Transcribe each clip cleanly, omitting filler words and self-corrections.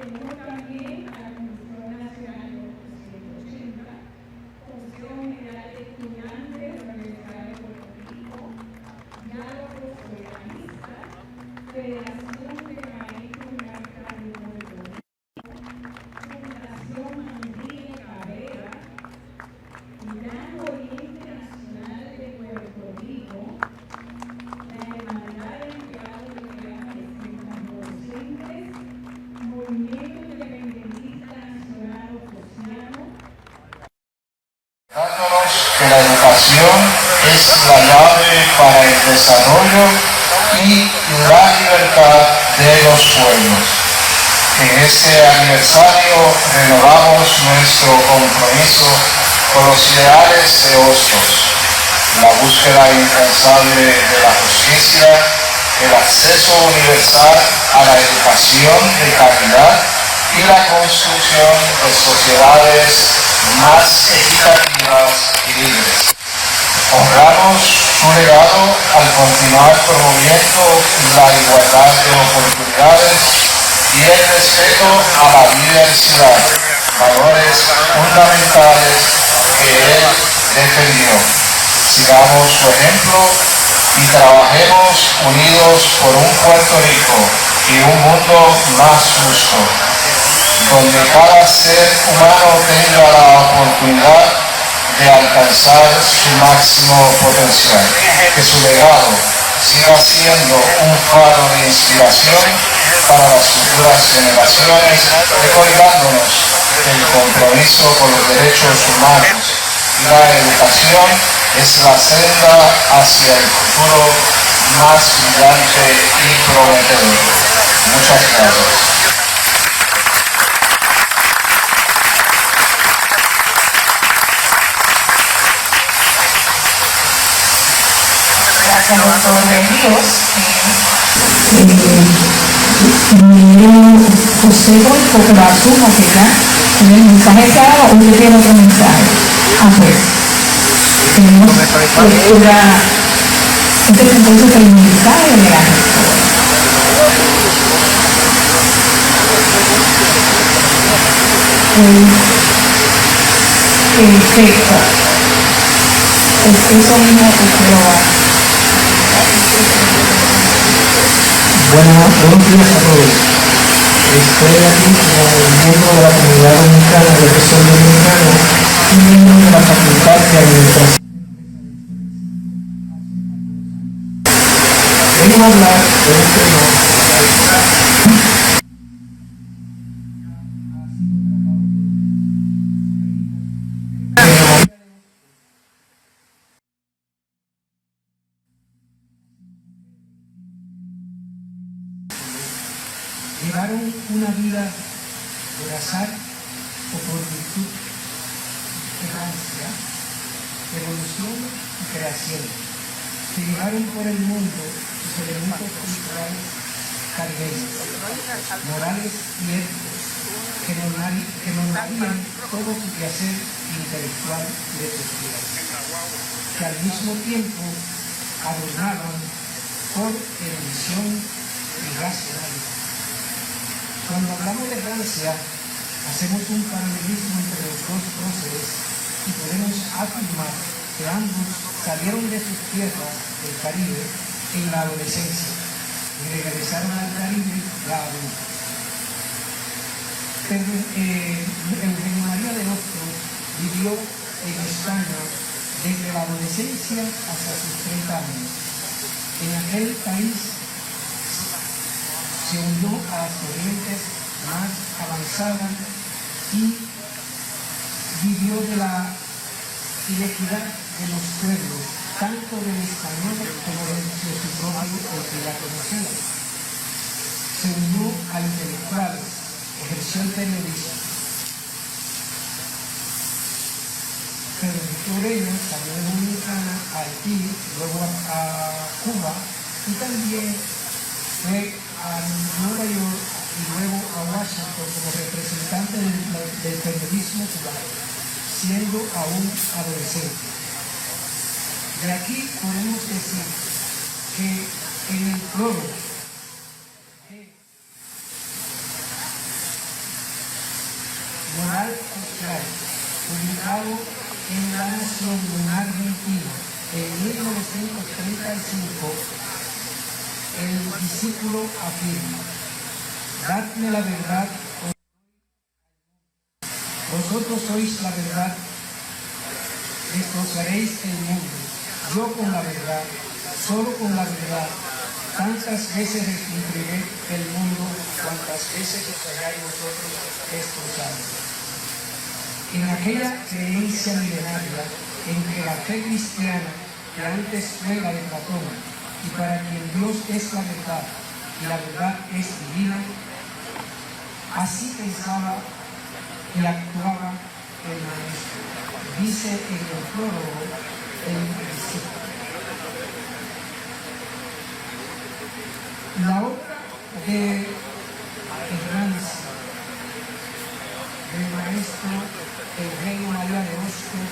Tenemos también a la Comisión Nacional 180, Comisión General de Estudiantes de la Universidad de Puerto Rico, Diálogo Soberanista, Federación de Maestros y Maestras de Puerto Rico, Fundación Andrés Cabrera, Gran Oriente Nacional de Puerto Rico, la Hermandad de Empleados de Docentes, Movimiento Independentista Nacional Oficiano. Dándonos que la educación es la llave para el desarrollo y la libertad de los pueblos. En este aniversario renovamos nuestro compromiso con los ideales de Hostos, la búsqueda incansable de la justicia, el acceso universal a la educación de calidad y la construcción de sociedades más equitativas y libres. Honramos su legado al continuar promoviendo la igualdad de oportunidades y el respeto a la diversidad, valores fundamentales que él defendió. Sigamos su ejemplo y trabajemos unidos por un Puerto Rico y un mundo más justo, donde cada ser humano tenga la oportunidad de alcanzar su máximo potencial. Que su legado siga siendo un faro de inspiración para las futuras generaciones, recordándonos que el compromiso con los derechos humanos y la educación es la senda hacia el futuro más brillante y prometedor. Muchas gracias. Gracias, doctor Ríos. José Golfo, pero asumo que ya el mensaje se ha dado, o usted tiene otro mensaje. Pues tenemos lectura, entonces el mensaje de la rectora. Perfecto. Eso mismo que quiero. Buenos días a todos. Estoy aquí como miembro de la comunidad dominicana del profesor dominicano y miembro de la Facultad de Administración. Vengo a hablar de un tema llevaron una vida por azar o por virtud, errancia, evolución y creación, que llevaron por el mundo sus elementos culturales caribeños, morales y éticos, que normarían todo su quehacer intelectual y de cultura, que al mismo tiempo adornaban por erudición y racionalidad. Cuando hablamos de Francia, hacemos un paralelismo entre los dos próceres y podemos afirmar que ambos salieron de sus tierras del Caribe en la adolescencia y regresaron al Caribe ya adultos. Pero Eugenio María de Hostos vivió en España desde la adolescencia hasta sus 30 años. En aquel país se unió a las corrientes más avanzadas y vivió de la inequidad de los pueblos, tanto del español como de su propio privado nacional. Se unió a intelectuales, ejerció el periodismo. Pero Victorino salió de Dominicana a Haití, luego a Cuba y también fue a Nueva York y luego a Washington como representante del periodismo cubano, siendo aún adolescente. De aquí podemos decir que en el prólogo Moral Social, publicado en La Nación en Argentina en 1935, el discípulo afirma: dadme la verdad, vosotros sois la verdad, destrozaréis el mundo. Yo con la verdad, solo con la verdad, tantas veces destruiré el mundo, cuantas veces os hayáis vosotros destrozados. En aquella creencia milenaria en que la fe cristiana, que antes fue la de Platón, y para quien Dios es la verdad, y la verdad es divina, así pensaba y actuaba el maestro. Dice en el prólogo el discípulo. La obra de Hernández, del maestro Eugenio María de Hostos,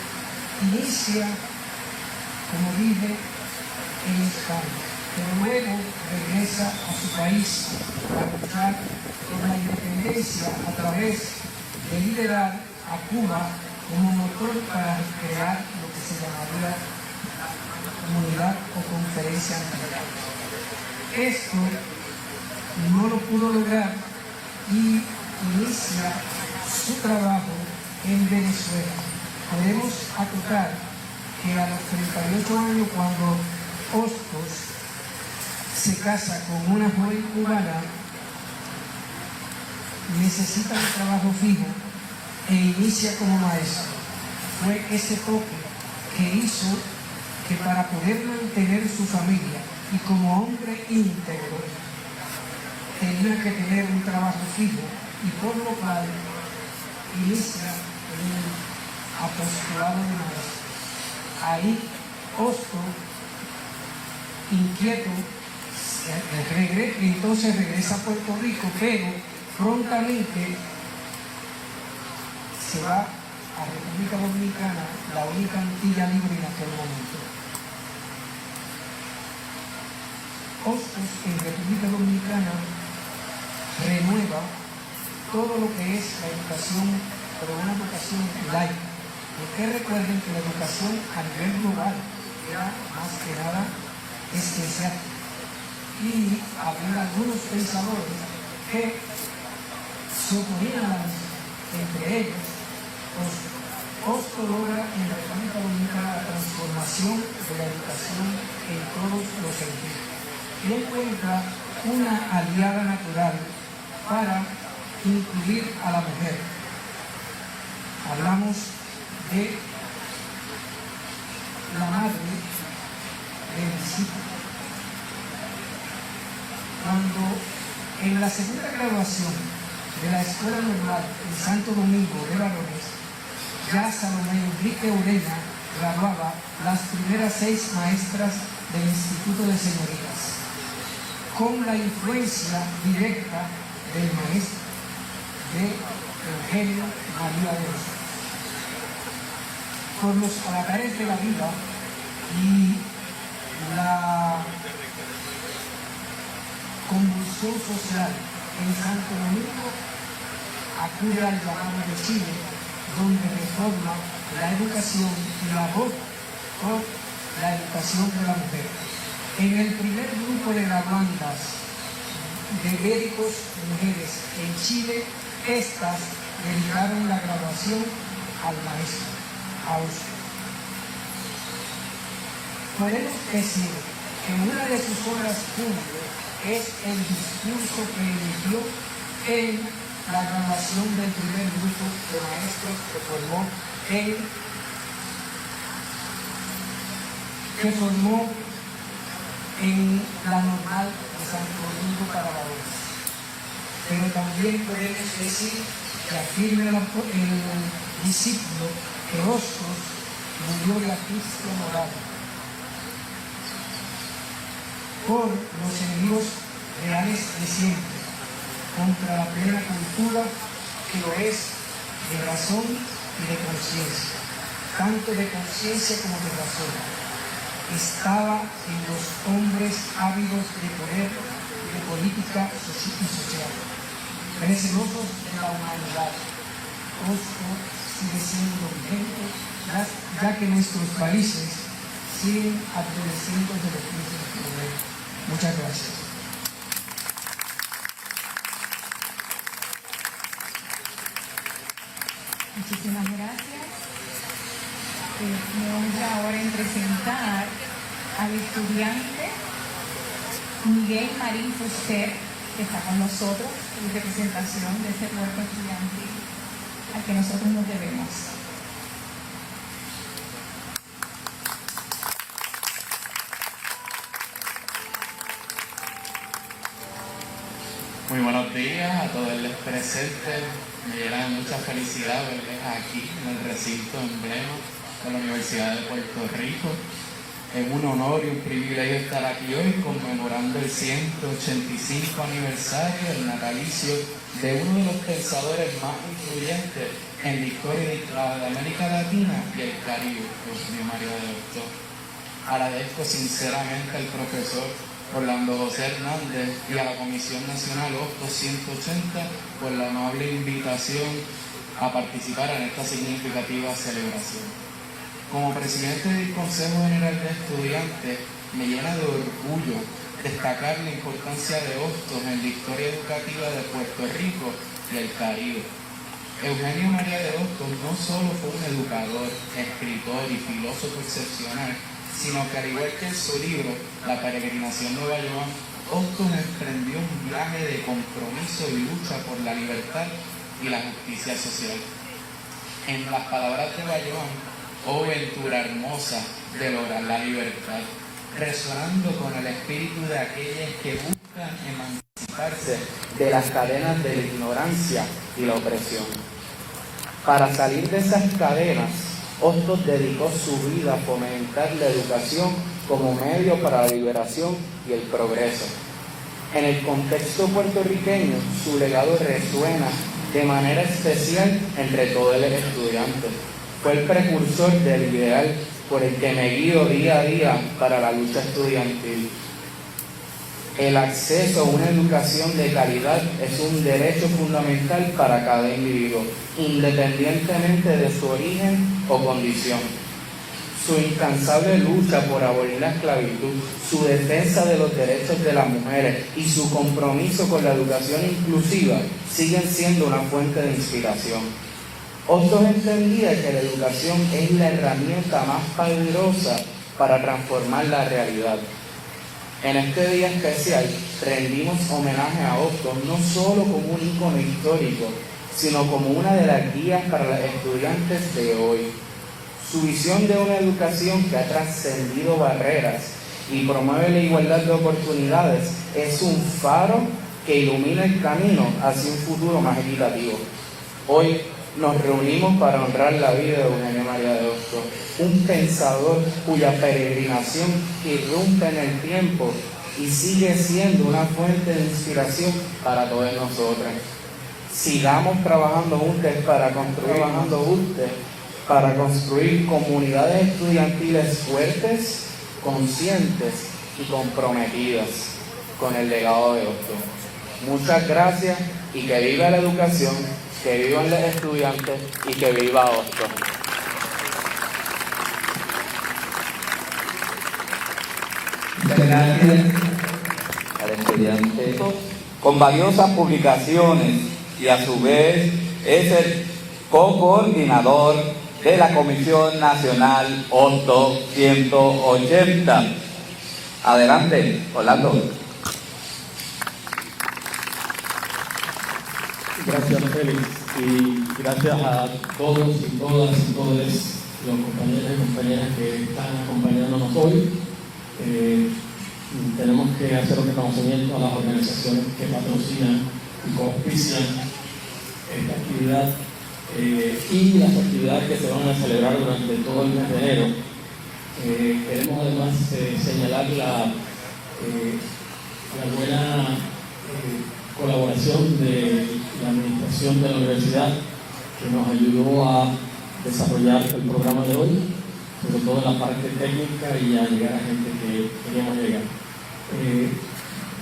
inicia, como dije, en España, pero luego regresa a su país para luchar por la independencia a través de liderar a Cuba como motor para crear lo que se llamaría Comunidad o Conferencia Mundial. Esto no lo pudo lograr y inicia su trabajo en Venezuela. Podemos acotar que a los 38 años, cuando Hostos se casa con una joven cubana, necesita un trabajo fijo e inicia como maestro. Fue ese toque que hizo que para poder mantener su familia y como hombre íntegro tenía que tener un trabajo fijo, y por lo cual inicia el apostolado de maestro. Ahí Hostos, inquieto, entonces regresa a Puerto Rico, pero prontamente se va a República Dominicana, la única Antilla libre en aquel momento. Hostos en República Dominicana renueva todo lo que es la educación, pero una educación laica. Porque recuerden que la educación a nivel global era más que nada eclesiástica. Y había algunos pensadores que se oponían a la misión, entre ellos Hostos logra en la República Dominicana la transformación de la educación en todos los sentidos y encuentra una aliada natural para incluir a la mujer. Hablamos de la madre del discípulo. Cuando en la segunda graduación de la Escuela Normal en Santo Domingo de Varones, ya Salomé Enrique Urena graduaba las primeras 6 maestras del Instituto de Señoritas, con la influencia directa del maestro de Eugenio María de Hostos. Por los avatares de la vida y la convulsión social en Santo Domingo, acude al llamado de Chile, donde reforma la educación y la voz por la educación de la mujer. En el primer grupo de graduandas de médicos mujeres en Chile, estas dedicaron la graduación al maestro, a Hostos. Podemos decir que una de sus obras cumbre es el discurso que emitió en la graduación del primer grupo de maestros que formó en la Normal de Santo Domingo para varones. Pero también podemos decir que afirma el discípulo que Hostos murió de asfixia moral por los enemigos reales de siempre, contra la plena cultura que lo es de razón y de conciencia, tanto de conciencia como de razón. Estaba en los hombres ávidos de poder y de política y social, recelosos de la humanidad, costo sigue siendo vigente, ya que nuestros países siguen adoleciendo de los precios de poder. Muchas gracias. Muchísimas gracias. Me honra ahora en presentar al estudiante Miguel Marín Fuster, que está con nosotros en representación de este cuerpo estudiantil al que nosotros nos debemos. Muy buenos días a todos los presentes. Me llena de mucha felicidad verles aquí en el recinto emblema de la Universidad de Puerto Rico. Es un honor y un privilegio estar aquí hoy conmemorando el 185 aniversario del natalicio de uno de los pensadores más influyentes en la historia de América Latina y el Caribe, Eugenio María de Hostos. Agradezco sinceramente al profesor Orlando José Hernández y a la Comisión Nacional Hostos 180 por la amable invitación a participar en esta significativa celebración. Como presidente del Consejo General de Estudiantes, me llena de orgullo destacar la importancia de Hostos en la historia educativa de Puerto Rico y el Caribe. Eugenio María de Hostos no solo fue un educador, escritor y filósofo excepcional, sino que al igual que en su libro La peregrinación de Bayamón, Hostos emprendió un viaje de compromiso y lucha por la libertad y la justicia social. En las palabras de Bayamón, oh ventura hermosa de lograr la libertad, resonando con el espíritu de aquellos que buscan emanciparse de las cadenas de la ignorancia y la opresión. Para salir de esas cadenas, Hostos dedicó su vida a fomentar la educación como medio para la liberación y el progreso. En el contexto puertorriqueño, su legado resuena de manera especial entre todos los estudiantes. Fue el precursor del ideal por el que me guío día a día para la lucha estudiantil. El acceso a una educación de calidad es un derecho fundamental para cada individuo, independientemente de su origen o condición. Su incansable lucha por abolir la esclavitud, su defensa de los derechos de las mujeres y su compromiso con la educación inclusiva siguen siendo una fuente de inspiración. Hostos entendía que la educación es la herramienta más poderosa para transformar la realidad. En este día especial rendimos homenaje a Hostos no solo como un ícono histórico, sino como una de las guías para los estudiantes de hoy. Su visión de una educación que ha trascendido barreras y promueve la igualdad de oportunidades es un faro que ilumina el camino hacia un futuro más equitativo. Hoy nos reunimos para honrar la vida de Eugenio María de Hostos, un pensador cuya peregrinación irrumpe en el tiempo y sigue siendo una fuente de inspiración para todos nosotros. Sigamos trabajando juntos para construir comunidades estudiantiles fuertes, conscientes y comprometidas con el legado de Hostos. Muchas gracias y que viva la educación, que vivan los estudiantes y que viva Hostos. Muchas gracias al estudiante con valiosas publicaciones y a su vez es el co-coordinador de la Comisión Nacional Hostos 180. Adelante, Orlando. Gracias, Félix, y gracias a todos y todas y todos los compañeros y compañeras que están acompañándonos hoy. Tenemos que hacer un reconocimiento a las organizaciones que patrocinan y auspician esta actividad y las actividades que se van a celebrar durante todo el mes de enero. Queremos además señalar la buena colaboración de la administración de la universidad que nos ayudó a desarrollar el programa de hoy, sobre todo en la parte técnica y a llegar a gente que queríamos llegar.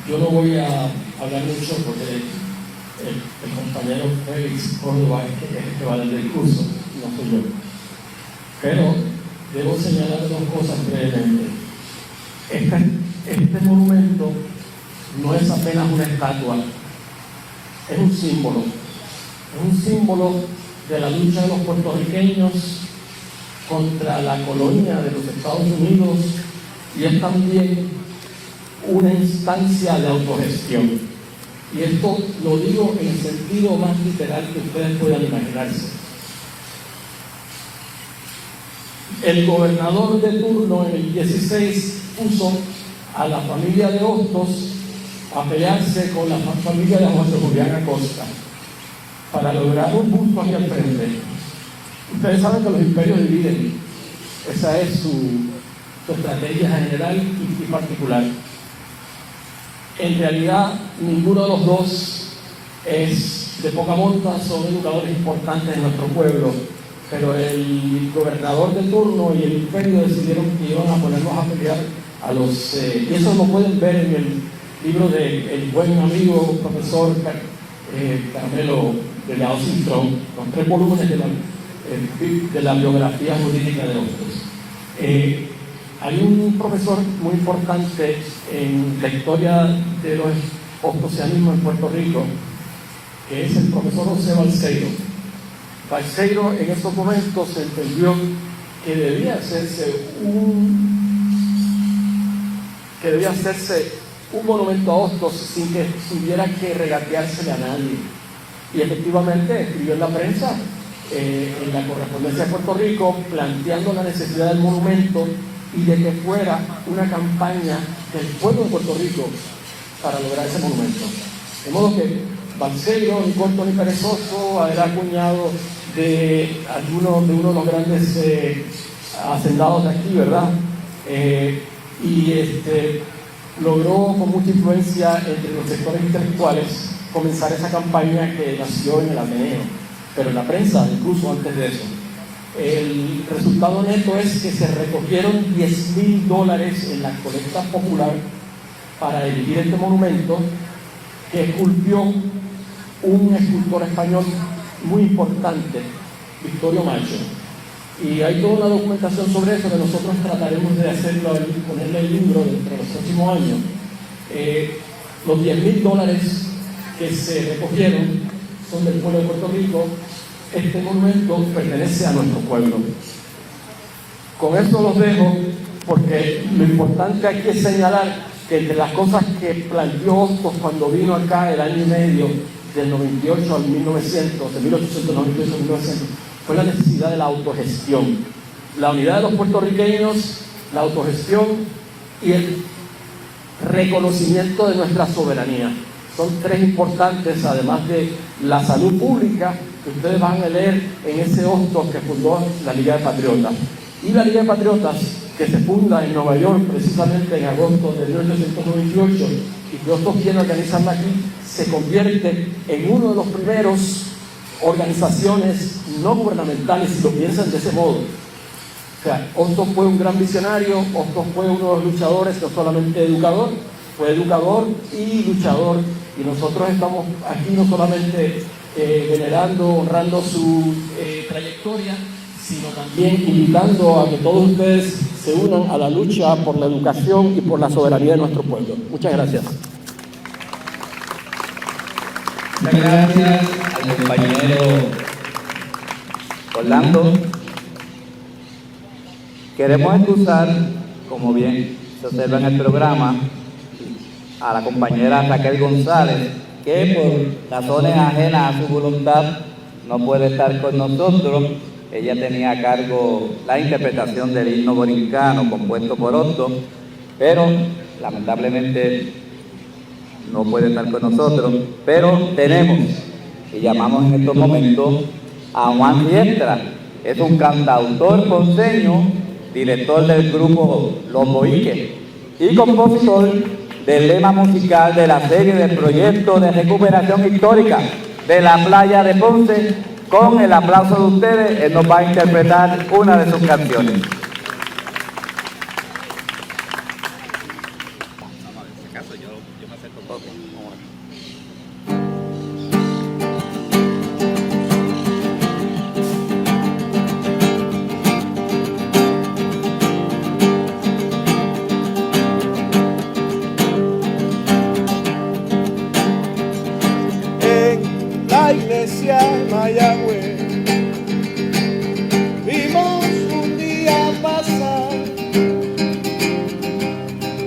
Yo no voy a hablar mucho porque el compañero Félix Córdoba, que es el que va a dar el discurso, no soy yo. Pero debo señalar dos cosas brevemente. Este monumento no es apenas una estatua, es un símbolo. Es un símbolo de la lucha de los puertorriqueños contra la colonia de los Estados Unidos y es también una instancia de autogestión. Y esto lo digo en el sentido más literal que ustedes puedan imaginarse. El gobernador de turno en el 16 puso a la familia de Hostos a pelearse con la familia de José Julián Acosta para lograr un punto aquí al frente. Ustedes saben que los imperios dividen. Esa es su estrategia general y particular. En realidad, ninguno de los dos es de poca monta, son educadores importantes en nuestro pueblo, pero el gobernador de turno y el imperio decidieron que iban a ponerlos a pelear a los... y eso lo pueden ver en el libro del buen amigo profesor Carmelo Delgado Cintrón, los 3 volúmenes de la biografía jurídica de Hostos. Hay un profesor muy importante en la historia de los hostosianismos en Puerto Rico, que es el profesor José Balseiro. Balseiro en esos momentos entendió que debía hacerse un monumento a Hostos sin que tuviera que regateársele a nadie. Y efectivamente escribió en la prensa, en la correspondencia de Puerto Rico, planteando la necesidad del monumento y de que fuera una campaña del pueblo de Puerto Rico para lograr ese monumento. De modo que Balseiro, ni corto ni perezoso, era cuñado de uno de los grandes hacendados de aquí, ¿verdad? Logró con mucha influencia entre los sectores intelectuales comenzar esa campaña que nació en el Ateneo, pero en la prensa incluso antes de eso. El resultado neto es que se recogieron $10,000 en la colecta popular para erigir este monumento que esculpió un escultor español muy importante, Victorio Macho. Y hay toda una documentación sobre eso que nosotros trataremos de hacerlo, ponerle el libro dentro de los próximos años. Los $10,000 que se recogieron son del pueblo de Puerto Rico. Este monumento pertenece a nuestro pueblo. Con esto los dejo porque lo importante aquí es señalar que entre las cosas que planteó Hostos cuando vino acá el año y medio del 98 al 1900, de 1898 al 1900, fue la necesidad de la autogestión, la unidad de los puertorriqueños, la autogestión y el reconocimiento de nuestra soberanía. Son 3 importantes, además de la salud pública, que ustedes van a leer en ese Hostos que fundó la Liga de Patriotas. Y la Liga de Patriotas, que se funda en Nueva York precisamente en agosto de 1898, y que Hostos quiere organizarla aquí, se convierte en uno de los primeros organizaciones no gubernamentales, si lo piensan de ese modo. O sea, Hostos fue un gran visionario, Hostos fue uno de los luchadores, no solamente educador, fue educador y luchador, y nosotros estamos aquí no solamente venerando, honrando su trayectoria, sino también invitando a que todos ustedes se unan a la lucha por la educación y por la soberanía de nuestro pueblo. Muchas gracias. Muchas gracias al compañero Orlando. Queremos excusar, como bien se observa en el programa, a la compañera Raquel González, que por razones ajenas a su voluntad no puede estar con nosotros. Ella tenía a cargo la interpretación del himno borincano compuesto por Hostos, pero lamentablemente no puede estar con nosotros. Pero tenemos y llamamos en estos momentos a Juan Riestra. Es un cantautor ponceño, director del grupo Los Boiques y compositor del lema musical de la serie del proyecto de recuperación histórica de la playa de Ponce. Con el aplauso de ustedes, él nos va a interpretar una de sus canciones. iglesia en Mayagüez. Vimos un día pasar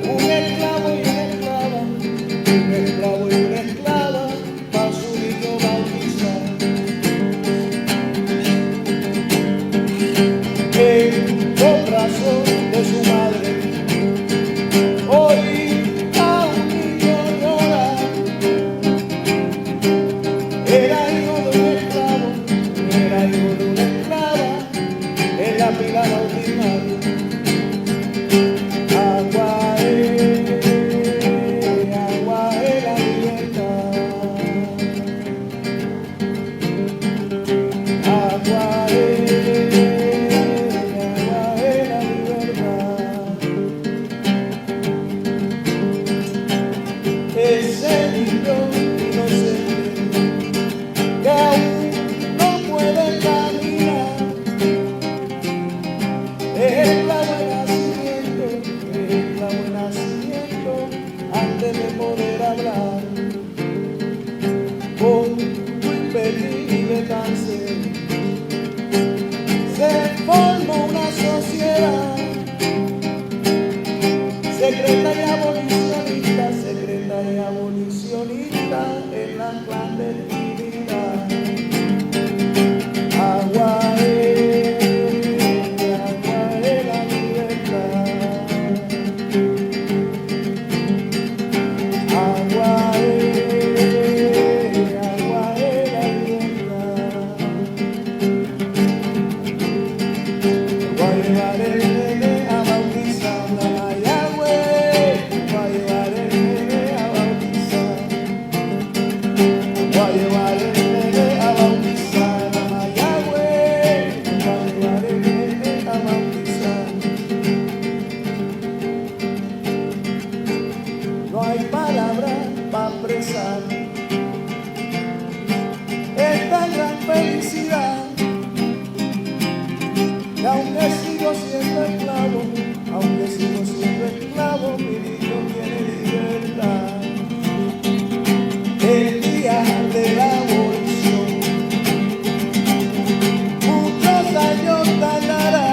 un esclavo y una esclava, un esclavo y una esclava, para su hijo bautizar. En los brazos de su madre, hoy a un niño llorar. Era hijo de un esclavo, era hijo de una esclava, en la pila bautismal. Agua es la libertad. Agua es la libertad. Ese niño inocente que aún no puede caminar, es esclavo de nacimiento, es esclavo de nacimiento, antes de poder hablar. Con tu impedible cáncer se formó una sociedad secreta y abolicionista, secreta y abolicionista en la clandestinidad. Agua es la libertad. Agua es la libertad. Voy a llevar el nene a bautizar a Mayagüez. Voy a llevar el nene a bautizar. Voy a llevar el nene a bautizar a Mayagüez. Voy a llevar el nene a bautizar. No hay palabras para expresar esta gran felicidad. Y aunque sigo siendo esclavo, aunque sigo siendo esclavo, mi niño tiene libertad. El día de la abolición, muchos años tardará,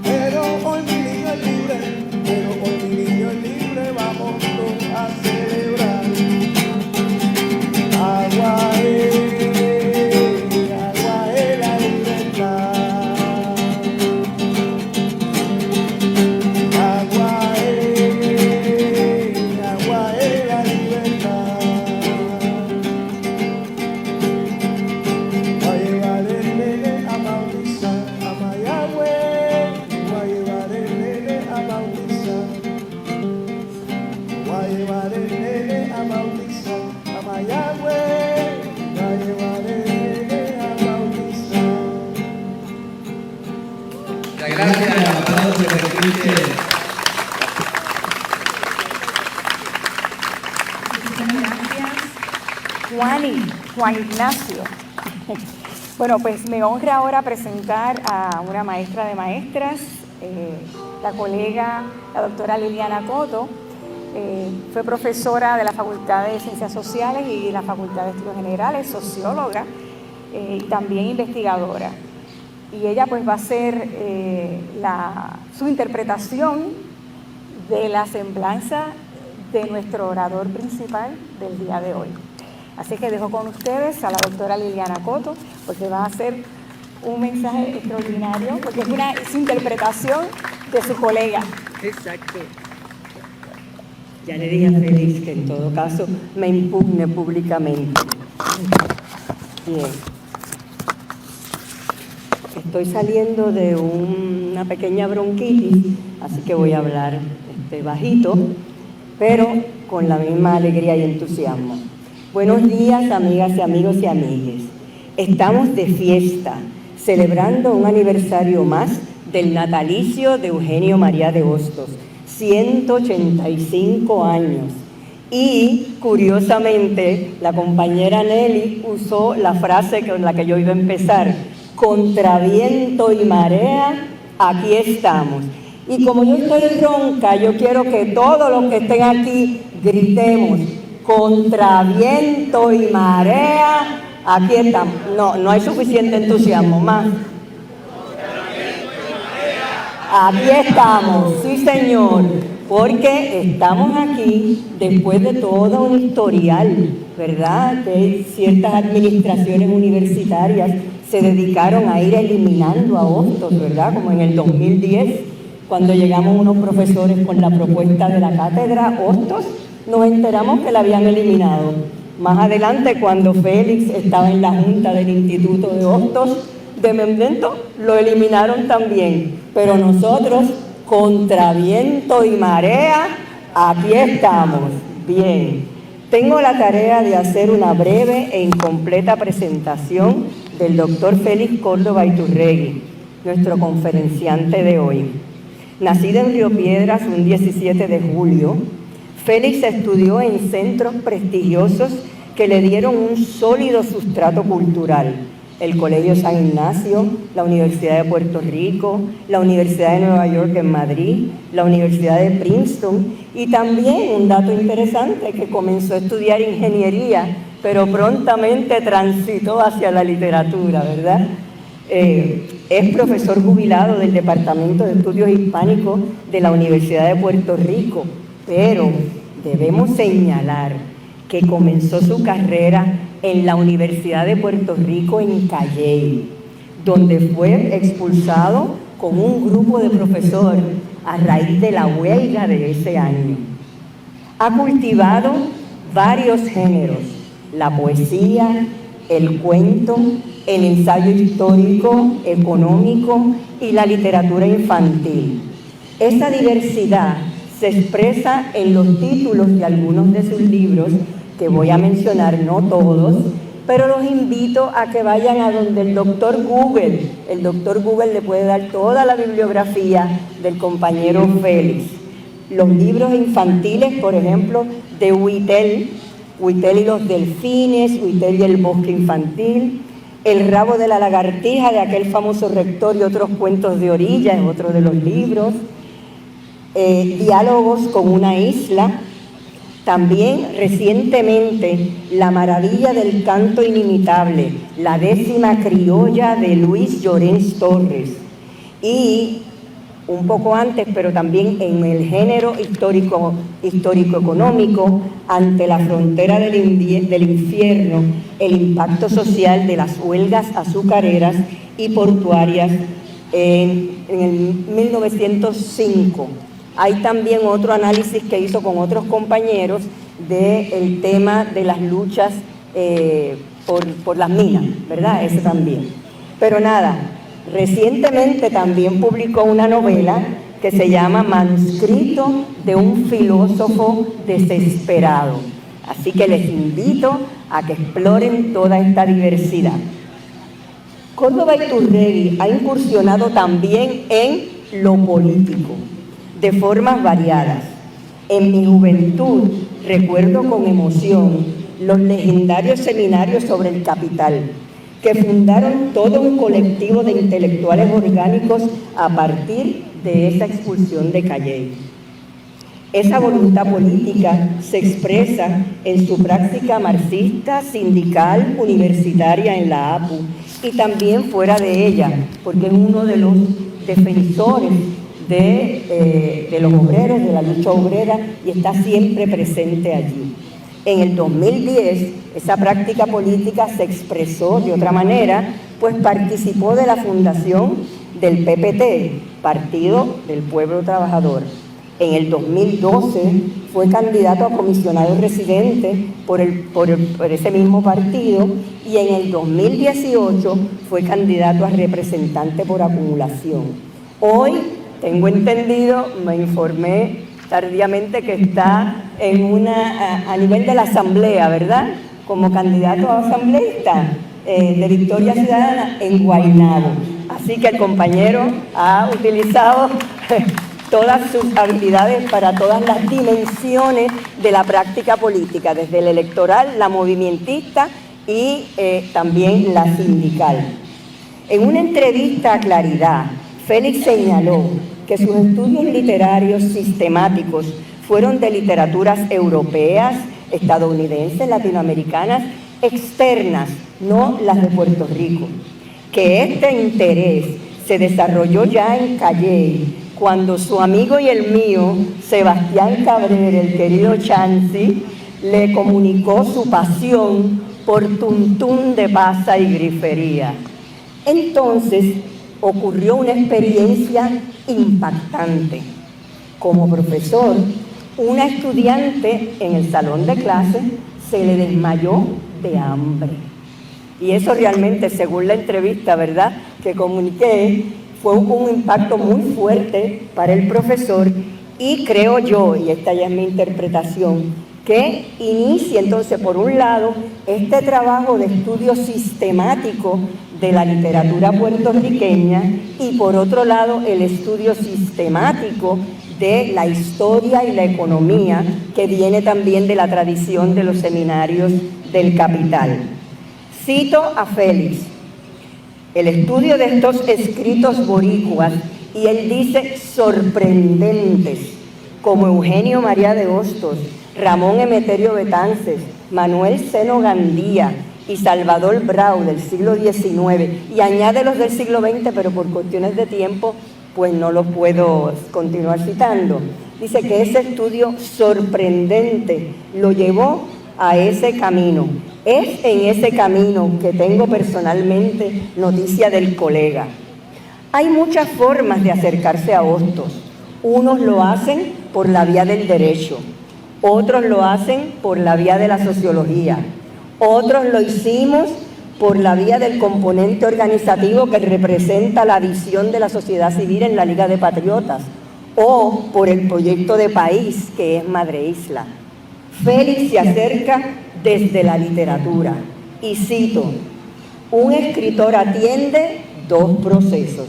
pero hoy mi niño es libre, pero hoy mi niño es libre, vamos todos a celebrar. Agua es la libertad. Agua es la libertad. Voy a llevar el nene a bautizar a Mayagüez. Voy a llevar el nene a bautizar. Voy a llevar el nene a bautizar a Mayagüez. Voy a llevar el nene a bautizar. Gracias, aplausos de Cristian. Juan Ignacio. Bueno, pues me honra ahora presentar a una maestra de maestras, la colega, la doctora Liliana Coto. Fue profesora de la Facultad de Ciencias Sociales y la Facultad de Estudios Generales, socióloga y también investigadora. Y ella pues va a hacer su interpretación de la semblanza de nuestro orador principal del día de hoy. Así que dejo con ustedes a la doctora Liliana Coto, porque va a hacer un mensaje extraordinario, porque es su interpretación de su colega. Exacto. Ya le dije a Félix que en todo caso me impugne públicamente. Bien. Estoy saliendo de una pequeña bronquitis, así que voy a hablar bajito, pero con la misma alegría y entusiasmo. Buenos días, amigas y amigos y amigues. Estamos de fiesta, celebrando un aniversario más del natalicio de Eugenio María de Hostos, 185 años. Y, curiosamente, la compañera Nelly usó la frase con la que yo iba a empezar: contra viento y marea, aquí estamos. Y como yo estoy ronca, yo quiero que todos los que estén aquí gritemos: contra viento y marea, aquí estamos. No hay suficiente entusiasmo, más. Aquí estamos, sí señor, porque estamos aquí después de todo un historial, ¿verdad? Que ciertas administraciones universitarias se dedicaron a ir eliminando a Hostos, ¿verdad? Como en el 2010, cuando llegamos unos profesores con la propuesta de la cátedra Hostos, nos enteramos que la habían eliminado. Más adelante, cuando Félix estaba en la junta del Instituto de Hostos, de momento lo eliminaron también, pero nosotros, contra viento y marea, aquí estamos. Bien, tengo la tarea de hacer una breve e incompleta presentación del doctor Félix Córdoba Iturregui, nuestro conferenciante de hoy. Nacido en Río Piedras un 17 de julio, Félix estudió en centros prestigiosos que le dieron un sólido sustrato cultural: el Colegio San Ignacio, la Universidad de Puerto Rico, la Universidad de Nueva York en Madrid, la Universidad de Princeton, y también un dato interesante, que comenzó a estudiar ingeniería, pero prontamente transitó hacia la literatura, ¿verdad? Es profesor jubilado del Departamento de Estudios Hispánicos de la Universidad de Puerto Rico, pero debemos señalar que comenzó su carrera en la Universidad de Puerto Rico en Calley, donde fue expulsado con un grupo de profesores a raíz de la huelga de ese año. Ha cultivado varios géneros: la poesía, el cuento, el ensayo histórico, económico y la literatura infantil. Esta diversidad se expresa en los títulos de algunos de sus libros, que voy a mencionar, no todos, pero los invito a que vayan a donde el doctor Google. El doctor Google le puede dar toda la bibliografía del compañero Félix. Los libros infantiles, por ejemplo, de Whittel y los delfines, Whittel y el bosque infantil, El rabo de la lagartija, de aquel famoso rector, y otros cuentos de orilla, es otro de los libros. Diálogos con una isla. También recientemente La maravilla del canto inimitable, la 10ª criolla de Luis Llorens Torres. Y un poco antes, pero también en el género histórico-económico, Ante la frontera del infierno, el impacto social de las huelgas azucareras y portuarias en el 1905. Hay también otro análisis que hizo con otros compañeros del tema de las luchas por las minas, ¿verdad? Ese también. Pero nada, recientemente también publicó una novela que se llama Manuscrito de un filósofo desesperado. Así que les invito a que exploren toda esta diversidad. Córdoba Iturregui ha incursionado también en lo político, de formas variadas. En mi juventud recuerdo con emoción los legendarios seminarios sobre el capital, que fundaron todo un colectivo de intelectuales orgánicos a partir de esa expulsión de Calley. Esa voluntad política se expresa en su práctica marxista, sindical, universitaria en la APU, y también fuera de ella, porque es uno de los defensores de los obreros, de la lucha obrera, y está siempre presente allí. En el 2010, esa práctica política se expresó de otra manera, pues participó de la fundación del PPT, Partido del Pueblo Trabajador. En el 2012 fue candidato a comisionado residente por ese mismo partido, y en el 2018 fue candidato a representante por acumulación. Hoy tengo entendido, me informé tardíamente, que está a nivel de la Asamblea, ¿verdad? Como candidato a asambleísta de Victoria Ciudadana en Guaynabo. Así que el compañero ha utilizado todas sus habilidades para todas las dimensiones de la práctica política, desde la electoral, la movimentista y también la sindical. En una entrevista a Claridad, Félix señaló que sus estudios literarios sistemáticos fueron de literaturas europeas, estadounidenses, latinoamericanas, externas, no las de Puerto Rico. Que este interés se desarrolló ya en Calley, cuando su amigo y el mío, Sebastián Cabrera, el querido Chansi, le comunicó su pasión por tuntún de pasa y grifería. Entonces ocurrió una experiencia impactante. Como profesor, una estudiante en el salón de clase se le desmayó de hambre. Y eso realmente, según la entrevista, ¿verdad?, que comuniqué, fue un impacto muy fuerte para el profesor, y creo yo, y esta ya es mi interpretación, que inicia entonces, por un lado, este trabajo de estudio sistemático de la literatura puertorriqueña, y por otro lado, el estudio sistemático de la historia y la economía, que viene también de la tradición de los seminarios del Capital. Cito a Félix: el estudio de estos escritos boricuas, y él dice sorprendentes, como Eugenio María de Hostos, Ramón Emeterio Betances, Manuel Seno Gandía y Salvador Brau del siglo XIX, y añade los del siglo XX, pero por cuestiones de tiempo pues no los puedo continuar citando. Dice que ese estudio sorprendente lo llevó a ese camino. Es en ese camino que tengo personalmente noticia del colega. Hay muchas formas de acercarse a Hostos. Unos lo hacen por la vía del derecho, otros lo hacen por la vía de la sociología, otros lo hicimos por la vía del componente organizativo que representa la visión de la sociedad civil en la Liga de Patriotas, o por el proyecto de país que es Madre Isla. Félix se acerca desde la literatura, y cito: un escritor atiende dos procesos: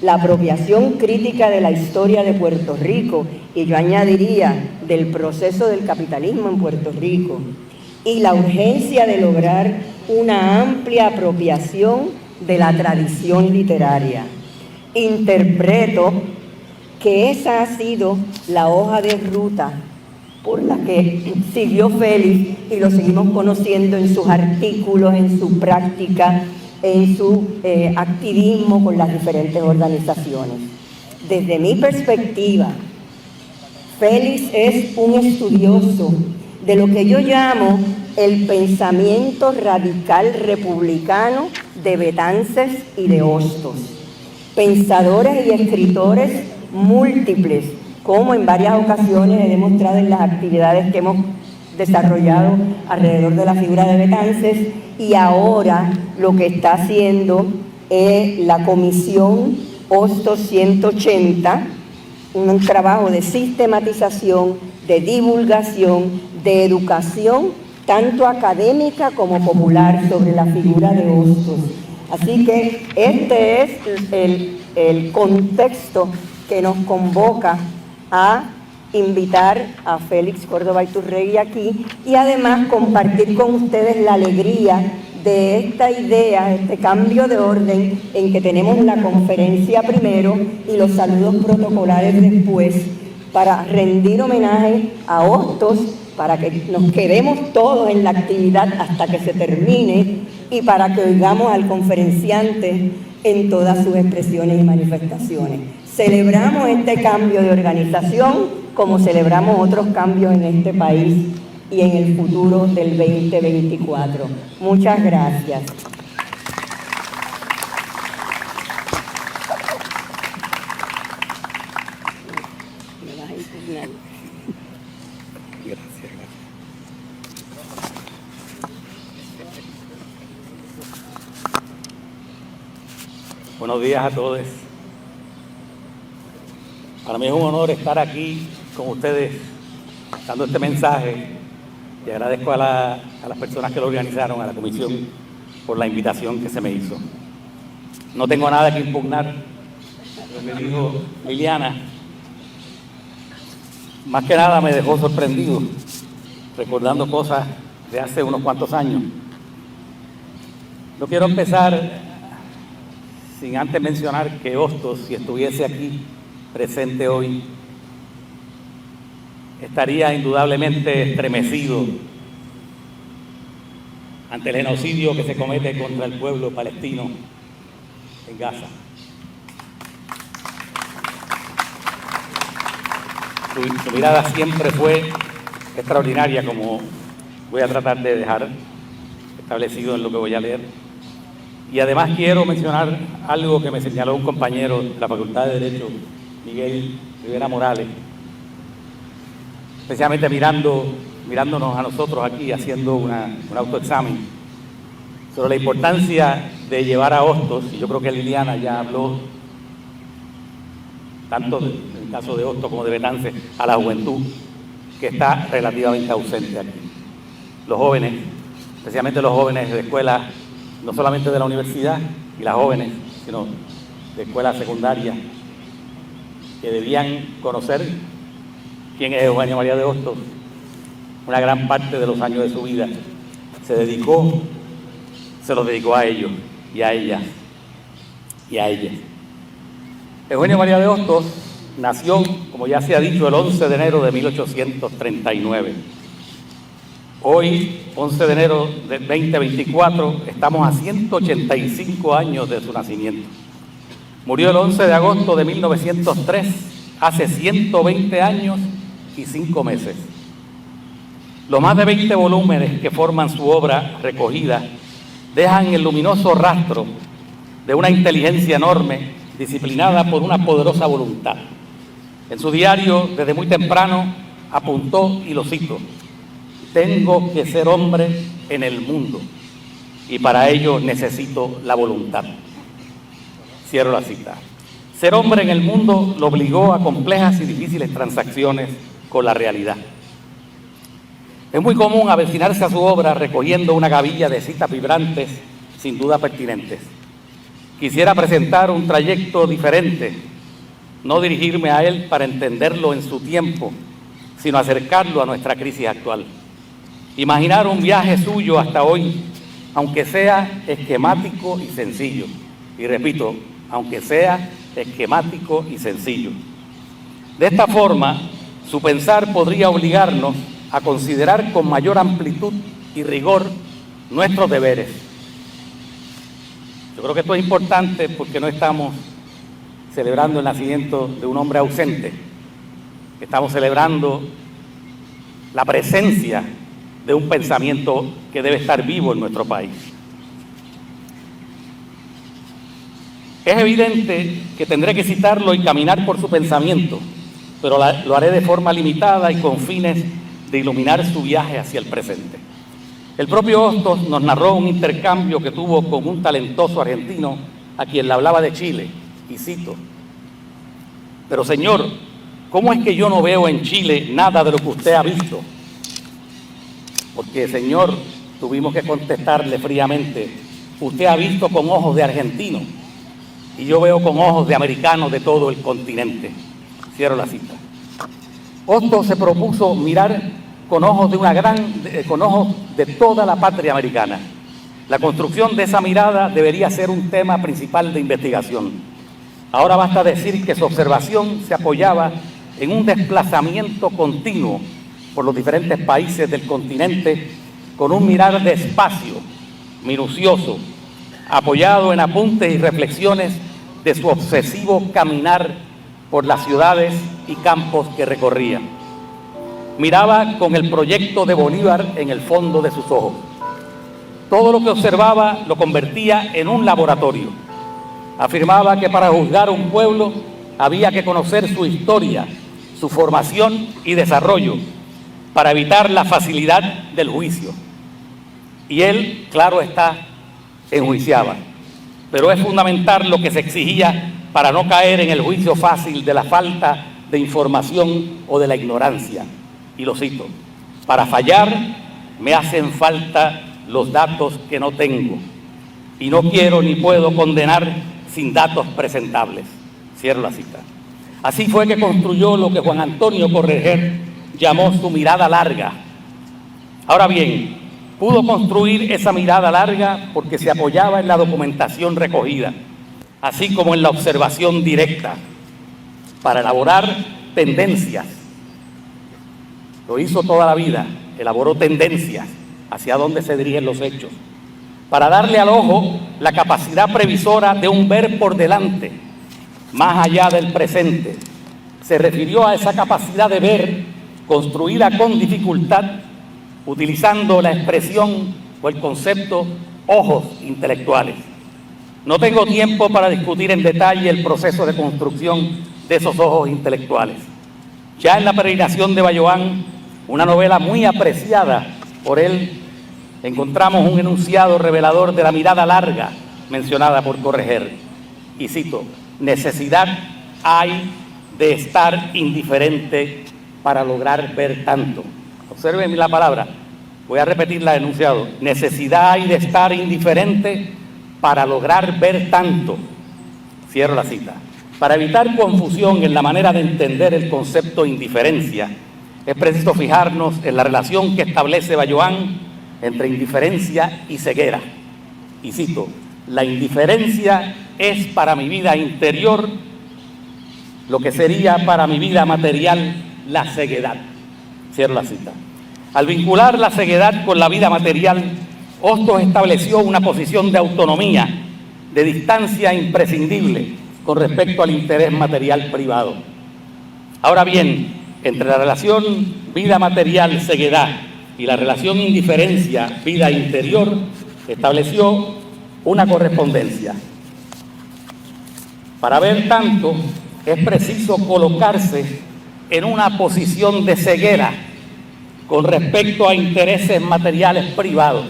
la apropiación crítica de la historia de Puerto Rico, y yo añadiría del proceso del capitalismo en Puerto Rico, y la urgencia de lograr una amplia apropiación de la tradición literaria. Interpreto que esa ha sido la hoja de ruta por la que siguió Félix, y lo seguimos conociendo en sus artículos, en su práctica, en su activismo con las diferentes organizaciones. Desde mi perspectiva, Félix es un estudioso de lo que yo llamo el pensamiento radical republicano de Betances y de Hostos. Pensadores y escritores múltiples, como en varias ocasiones he demostrado en las actividades que hemos desarrollado alrededor de la figura de Betances, y ahora lo que está haciendo es la Comisión Hostos 180, un trabajo de sistematización, de divulgación, de educación, tanto académica como popular, sobre la figura de Hostos. Así que este es el contexto que nos convoca a invitar a Félix Córdoba Iturregui aquí, y además compartir con ustedes la alegría de esta idea, este cambio de orden en que tenemos la conferencia primero y los saludos protocolares después, para rendir homenaje a Hostos, para que nos quedemos todos en la actividad hasta que se termine, y para que oigamos al conferenciante en todas sus expresiones y manifestaciones. Celebramos este cambio de organización como celebramos otros cambios en este país y en el futuro del 2024. Muchas gracias. Buenos días a todos. Para mí es un honor estar aquí con ustedes dando este mensaje, y agradezco a las personas que lo organizaron, a la comisión, por la invitación que se me hizo. No tengo nada que impugnar lo que dijo Liliana. Más que nada me dejó sorprendido, recordando cosas de hace unos cuantos años. No quiero empezar sin antes mencionar que Hostos, si estuviese aquí presente hoy, estaría indudablemente estremecido ante el genocidio que se comete contra el pueblo palestino en Gaza. Su mirada siempre fue extraordinaria, como voy a tratar de dejar establecido en lo que voy a leer. Y además quiero mencionar algo que me señaló un compañero de la Facultad de Derecho, Miguel Rivera Morales, especialmente mirándonos a nosotros aquí, haciendo un autoexamen sobre la importancia de llevar a Hostos, y yo creo que Liliana ya habló tanto en el caso de Hostos como de Betance, a la juventud, que está relativamente ausente aquí. Los jóvenes, especialmente los jóvenes de escuelas, no solamente de la universidad, y las jóvenes, sino de escuelas secundarias, que debían conocer quién es Eugenio María de Hostos. Una gran parte de los años de su vida se los dedicó a ellos y a ellas y a ellas. Eugenio María de Hostos nació, como ya se ha dicho, el 11 de enero de 1839. Hoy, 11 de enero del 2024, estamos a 185 años de su nacimiento. Murió el 11 de agosto de 1903, hace 120 años y 5 meses. Los más de 20 volúmenes que forman su obra recogida dejan el luminoso rastro de una inteligencia enorme, disciplinada por una poderosa voluntad. En su diario, desde muy temprano, apuntó, y lo cito: tengo que ser hombre en el mundo y para ello necesito la voluntad. Cierro la cita. Ser hombre en el mundo lo obligó a complejas y difíciles transacciones con la realidad. Es muy común avecinarse a su obra recogiendo una gavilla de citas vibrantes, sin duda pertinentes. Quisiera presentar un trayecto diferente, no dirigirme a él para entenderlo en su tiempo, sino acercarlo a nuestra crisis actual. Imaginar un viaje suyo hasta hoy, aunque sea esquemático y sencillo. Y repito, aunque sea esquemático y sencillo. De esta forma, su pensar podría obligarnos a considerar con mayor amplitud y rigor nuestros deberes. Yo creo que esto es importante porque no estamos celebrando el nacimiento de un hombre ausente. Estamos celebrando la presencia de un pensamiento que debe estar vivo en nuestro país. Es evidente que tendré que citarlo y caminar por su pensamiento, pero lo haré de forma limitada y con fines de iluminar su viaje hacia el presente. El propio Hostos nos narró un intercambio que tuvo con un talentoso argentino a quien le hablaba de Chile, y cito: pero señor, ¿cómo es que yo no veo en Chile nada de lo que usted ha visto? Porque, señor, tuvimos que contestarle fríamente: usted ha visto con ojos de argentino y yo veo con ojos de americano de todo el continente. Cierro la cita. Hostos se propuso mirar con ojos de toda la patria americana. La construcción de esa mirada debería ser un tema principal de investigación. Ahora basta decir que su observación se apoyaba en un desplazamiento continuo por los diferentes países del continente, con un mirar despacio, minucioso, apoyado en apuntes y reflexiones de su obsesivo caminar por las ciudades y campos que recorría. Miraba con el proyecto de Bolívar en el fondo de sus ojos. Todo lo que observaba lo convertía en un laboratorio. Afirmaba que para juzgar un pueblo había que conocer su historia, su formación y desarrollo, para evitar la facilidad del juicio. Y él, claro está, enjuiciaba. Pero es fundamental lo que se exigía para no caer en el juicio fácil de la falta de información o de la ignorancia. Y lo cito: para fallar me hacen falta los datos que no tengo, y no quiero ni puedo condenar sin datos presentables. Cierro la cita. Así fue que construyó lo que Juan Antonio Correger llamó su mirada larga. Ahora bien, pudo construir esa mirada larga porque se apoyaba en la documentación recogida, así como en la observación directa, para elaborar tendencias Lo hizo toda la vida, elaboró tendencias hacia dónde se dirigen los hechos, para darle al ojo la capacidad previsora de un ver por delante, más allá del presente. Se refirió a esa capacidad de ver construida con dificultad, utilizando la expresión o el concepto ojos intelectuales. No tengo tiempo para discutir en detalle el proceso de construcción de esos ojos intelectuales. Ya en La peregrinación de Bayoán, una novela muy apreciada por él, encontramos un enunciado revelador de la mirada larga mencionada por Correger. Y cito: necesidad hay de estar indiferente para lograr ver tanto. Observen la palabra, voy a repetir la enunciado. Necesidad hay de estar indiferente para lograr ver tanto. Cierro la cita. Para evitar confusión en la manera de entender el concepto indiferencia, es preciso fijarnos en la relación que establece Bayoán entre indiferencia y ceguera. Y cito: la indiferencia es para mi vida interior lo que sería para mi vida material la ceguedad. Cierro la cita. Al vincular la ceguedad con la vida material, Hostos estableció una posición de autonomía, de distancia imprescindible con respecto al interés material privado. Ahora bien, entre la relación vida material-ceguedad y la relación indiferencia-vida interior, estableció una correspondencia. Para ver tanto, es preciso colocarse en una posición de ceguera con respecto a intereses materiales privados,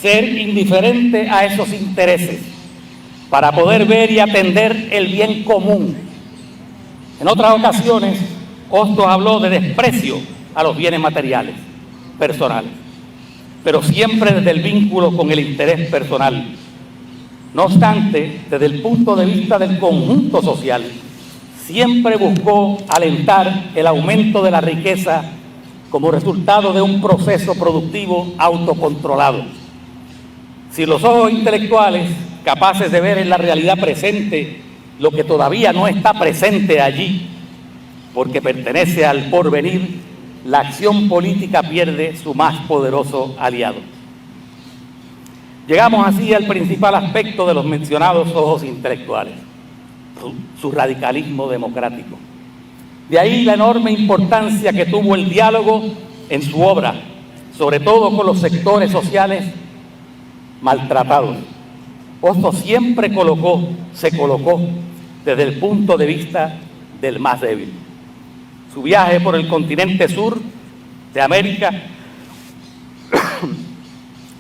ser indiferente a esos intereses para poder ver y atender el bien común. En otras ocasiones, Hostos habló de desprecio a los bienes materiales, personales, pero siempre desde el vínculo con el interés personal. No obstante, desde el punto de vista del conjunto social, siempre buscó alentar el aumento de la riqueza como resultado de un proceso productivo autocontrolado. Si los ojos intelectuales, capaces de ver en la realidad presente lo que todavía no está presente allí, porque pertenece al porvenir, la acción política pierde su más poderoso aliado. Llegamos así al principal aspecto de los mencionados ojos intelectuales, su radicalismo democrático. De ahí la enorme importancia que tuvo el diálogo en su obra, sobre todo con los sectores sociales maltratados. Hostos siempre se colocó desde el punto de vista del más débil. Su viaje por el continente sur de América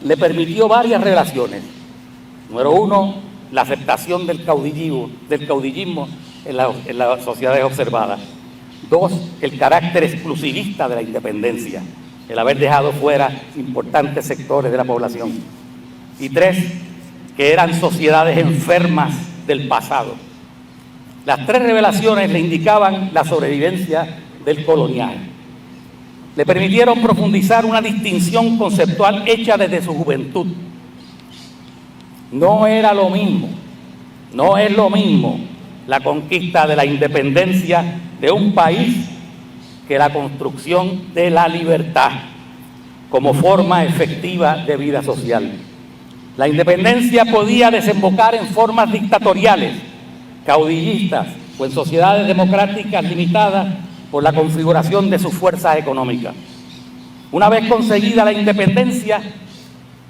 le permitió varias revelaciones. Número uno, la aceptación del caudillismo en las sociedades observadas. Dos, el carácter exclusivista de la independencia, el haber dejado fuera importantes sectores de la población. Y tres, que eran sociedades enfermas del pasado. Las tres revelaciones le indicaban la sobrevivencia del coloniaje. Le permitieron profundizar una distinción conceptual hecha desde su juventud. No era lo mismo, no es lo mismo la conquista de la independencia de un país que la construcción de la libertad como forma efectiva de vida social. La independencia podía desembocar en formas dictatoriales, caudillistas o en sociedades democráticas limitadas por la configuración de sus fuerzas económicas. Una vez conseguida la independencia,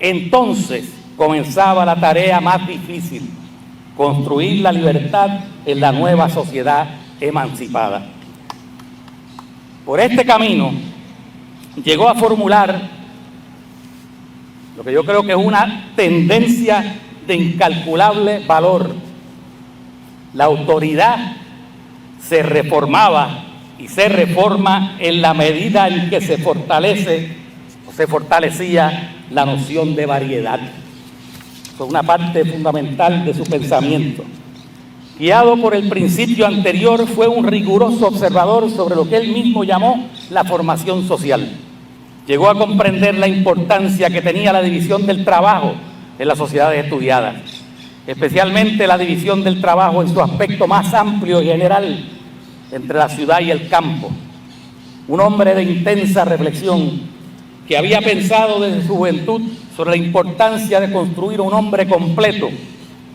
entonces comenzaba la tarea más difícil: construir la libertad en la nueva sociedad emancipada. Por este camino llegó a formular lo que yo creo que es una tendencia de incalculable valor. La autoridad se reformaba y se reforma en la medida en que se fortalecía la noción de variedad. Es una parte fundamental de su pensamiento. Guiado por el principio anterior, fue un riguroso observador sobre lo que él mismo llamó la formación social. Llegó a comprender la importancia que tenía la división del trabajo en las sociedades estudiadas, especialmente la división del trabajo en su aspecto más amplio y general entre la ciudad y el campo. un hombre de intensa reflexión que había pensado desde su juventud sobre la importancia de construir un hombre completo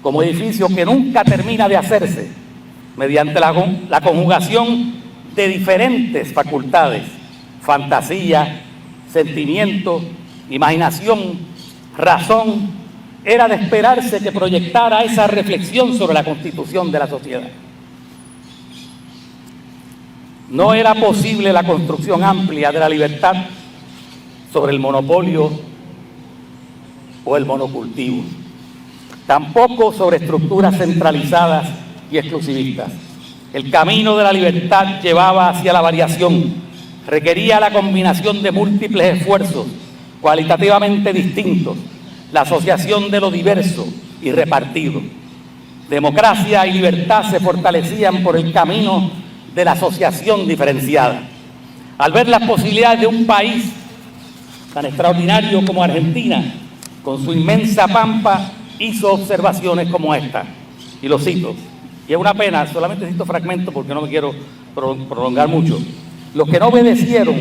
como edificio que nunca termina de hacerse mediante la conjugación de diferentes facultades: fantasía, sentimiento, imaginación, razón. Era de esperarse que proyectara esa reflexión sobre la constitución de la sociedad. No era posible la construcción amplia de la libertad sobre el monopolio o el monocultivo, tampoco sobre estructuras centralizadas y exclusivistas. El camino de la libertad llevaba hacia la variación, requería la combinación de múltiples esfuerzos cualitativamente distintos, la asociación de lo diverso y repartido. Democracia y libertad se fortalecían por el camino de la asociación diferenciada. Al ver las posibilidades de un país tan extraordinario como Argentina, con su inmensa pampa, hizo observaciones como esta, y lo cito, y es una pena, solamente cito fragmentos porque no me quiero prolongar mucho. Los que no obedecieron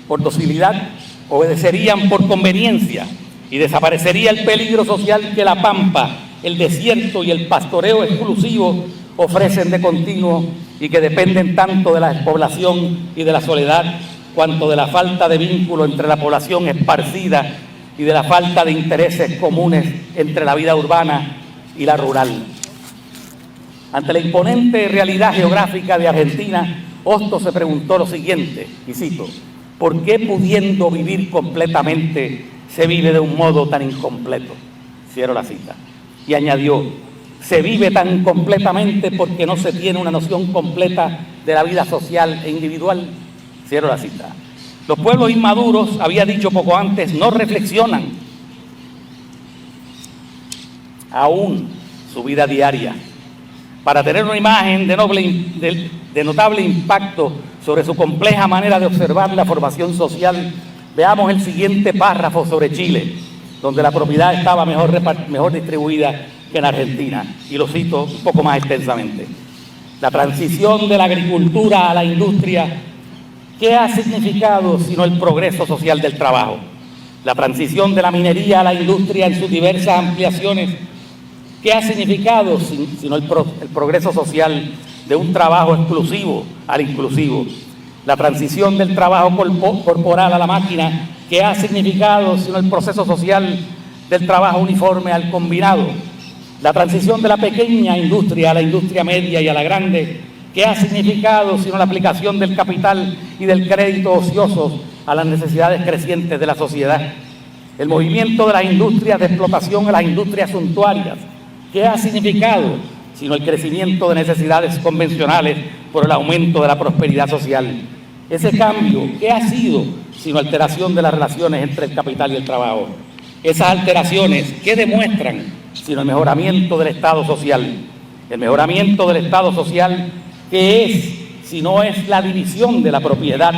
por docilidad, obedecerían por conveniencia, y desaparecería el peligro social que la pampa, el desierto y el pastoreo exclusivo ofrecen de continuo y que dependen tanto de la despoblación y de la soledad, cuanto de la falta de vínculo entre la población esparcida y de la falta de intereses comunes entre la vida urbana y la rural. Ante la imponente realidad geográfica de Argentina, Hostos se preguntó lo siguiente, y cito: ¿por qué pudiendo vivir completamente se vive de un modo tan incompleto? Cierro la cita. Y añadió: se vive tan incompletamente porque no se tiene una noción completa de la vida social e individual. Cierro la cita. Los pueblos inmaduros, había dicho poco antes, no reflexionan aún su vida diaria. Para tener una imagen de notable impacto sobre su compleja manera de observar la formación social, veamos el siguiente párrafo sobre Chile, donde la propiedad estaba mejor distribuida que en Argentina, y lo cito un poco más extensamente. La transición de la agricultura a la industria, ¿qué ha significado sino el progreso social del trabajo? La transición de la minería a la industria en sus diversas ampliaciones, ¿qué ha significado sino el progreso social de un trabajo exclusivo al inclusivo? La transición del trabajo corporal a la máquina, ¿qué ha significado sino el proceso social del trabajo uniforme al combinado? La transición de la pequeña industria a la industria media y a la grande, ¿qué ha significado sino la aplicación del capital y del crédito ociosos a las necesidades crecientes de la sociedad? El movimiento de las industrias de explotación a las industrias suntuarias, ¿qué ha significado sino el crecimiento de necesidades convencionales por el aumento de la prosperidad social? Ese cambio, ¿qué ha sido sino alteración de las relaciones entre el capital y el trabajo? Esas alteraciones, ¿qué demuestran sino el mejoramiento del Estado social? El mejoramiento del Estado social, ¿qué es si no es la división de la propiedad,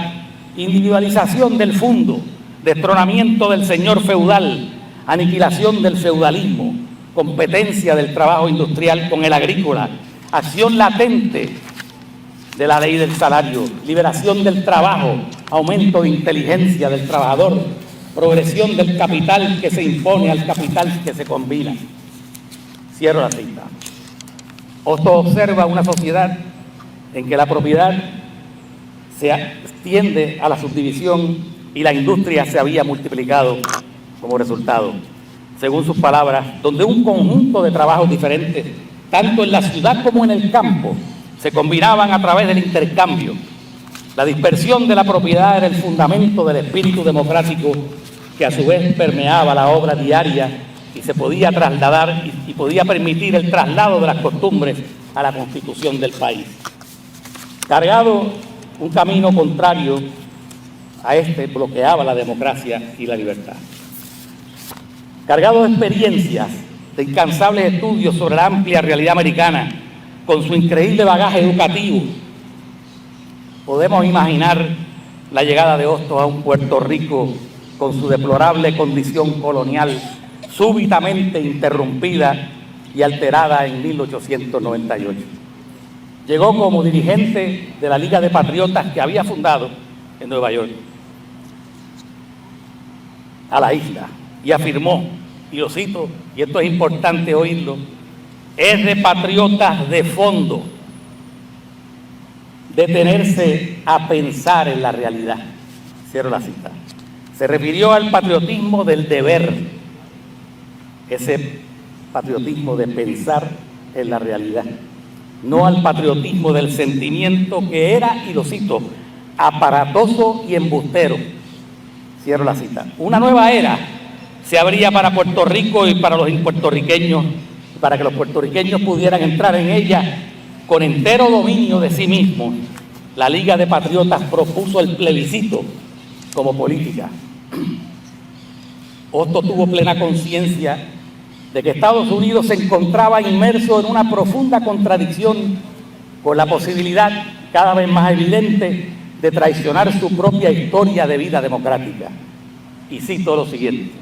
individualización del fundo, destronamiento del señor feudal, aniquilación del feudalismo, competencia del trabajo industrial con el agrícola, acción latente de la ley del salario, liberación del trabajo, aumento de inteligencia del trabajador, progresión del capital que se impone al capital que se combina? Cierro la cita. Hostos observa una sociedad en que la propiedad se tiende a la subdivisión y la industria se había multiplicado como resultado. Según sus palabras, donde un conjunto de trabajos diferentes, tanto en la ciudad como en el campo, se combinaban a través del intercambio. La dispersión de la propiedad era el fundamento del espíritu democrático que a su vez permeaba la obra diaria y se podía trasladar y podía permitir el traslado de las costumbres a la constitución del país. Cargado un camino contrario a este, bloqueaba la democracia y la libertad. Cargado de experiencias, de incansables estudios sobre la amplia realidad americana, con su increíble bagaje educativo, podemos imaginar la llegada de Hostos a un Puerto Rico con su deplorable condición colonial, súbitamente interrumpida y alterada en 1898. Llegó como dirigente de la Liga de Patriotas que había fundado en Nueva York, a la isla, y afirmó, y lo cito, y esto es importante oírlo: es de patriotas de fondo detenerse a pensar en la realidad. Cierro la cita. Se refirió al patriotismo del deber, ese patriotismo de pensar en la realidad, no al patriotismo del sentimiento que era, y lo cito, aparatoso y embustero. Cierro la cita. Una nueva era se abría para Puerto Rico y para los puertorriqueños, para que los puertorriqueños pudieran entrar en ella con entero dominio de sí mismos. La Liga de Patriotas propuso el plebiscito como política. Hostos tuvo plena conciencia de que Estados Unidos se encontraba inmerso en una profunda contradicción, con la posibilidad cada vez más evidente de traicionar su propia historia de vida democrática. Y cito lo siguiente: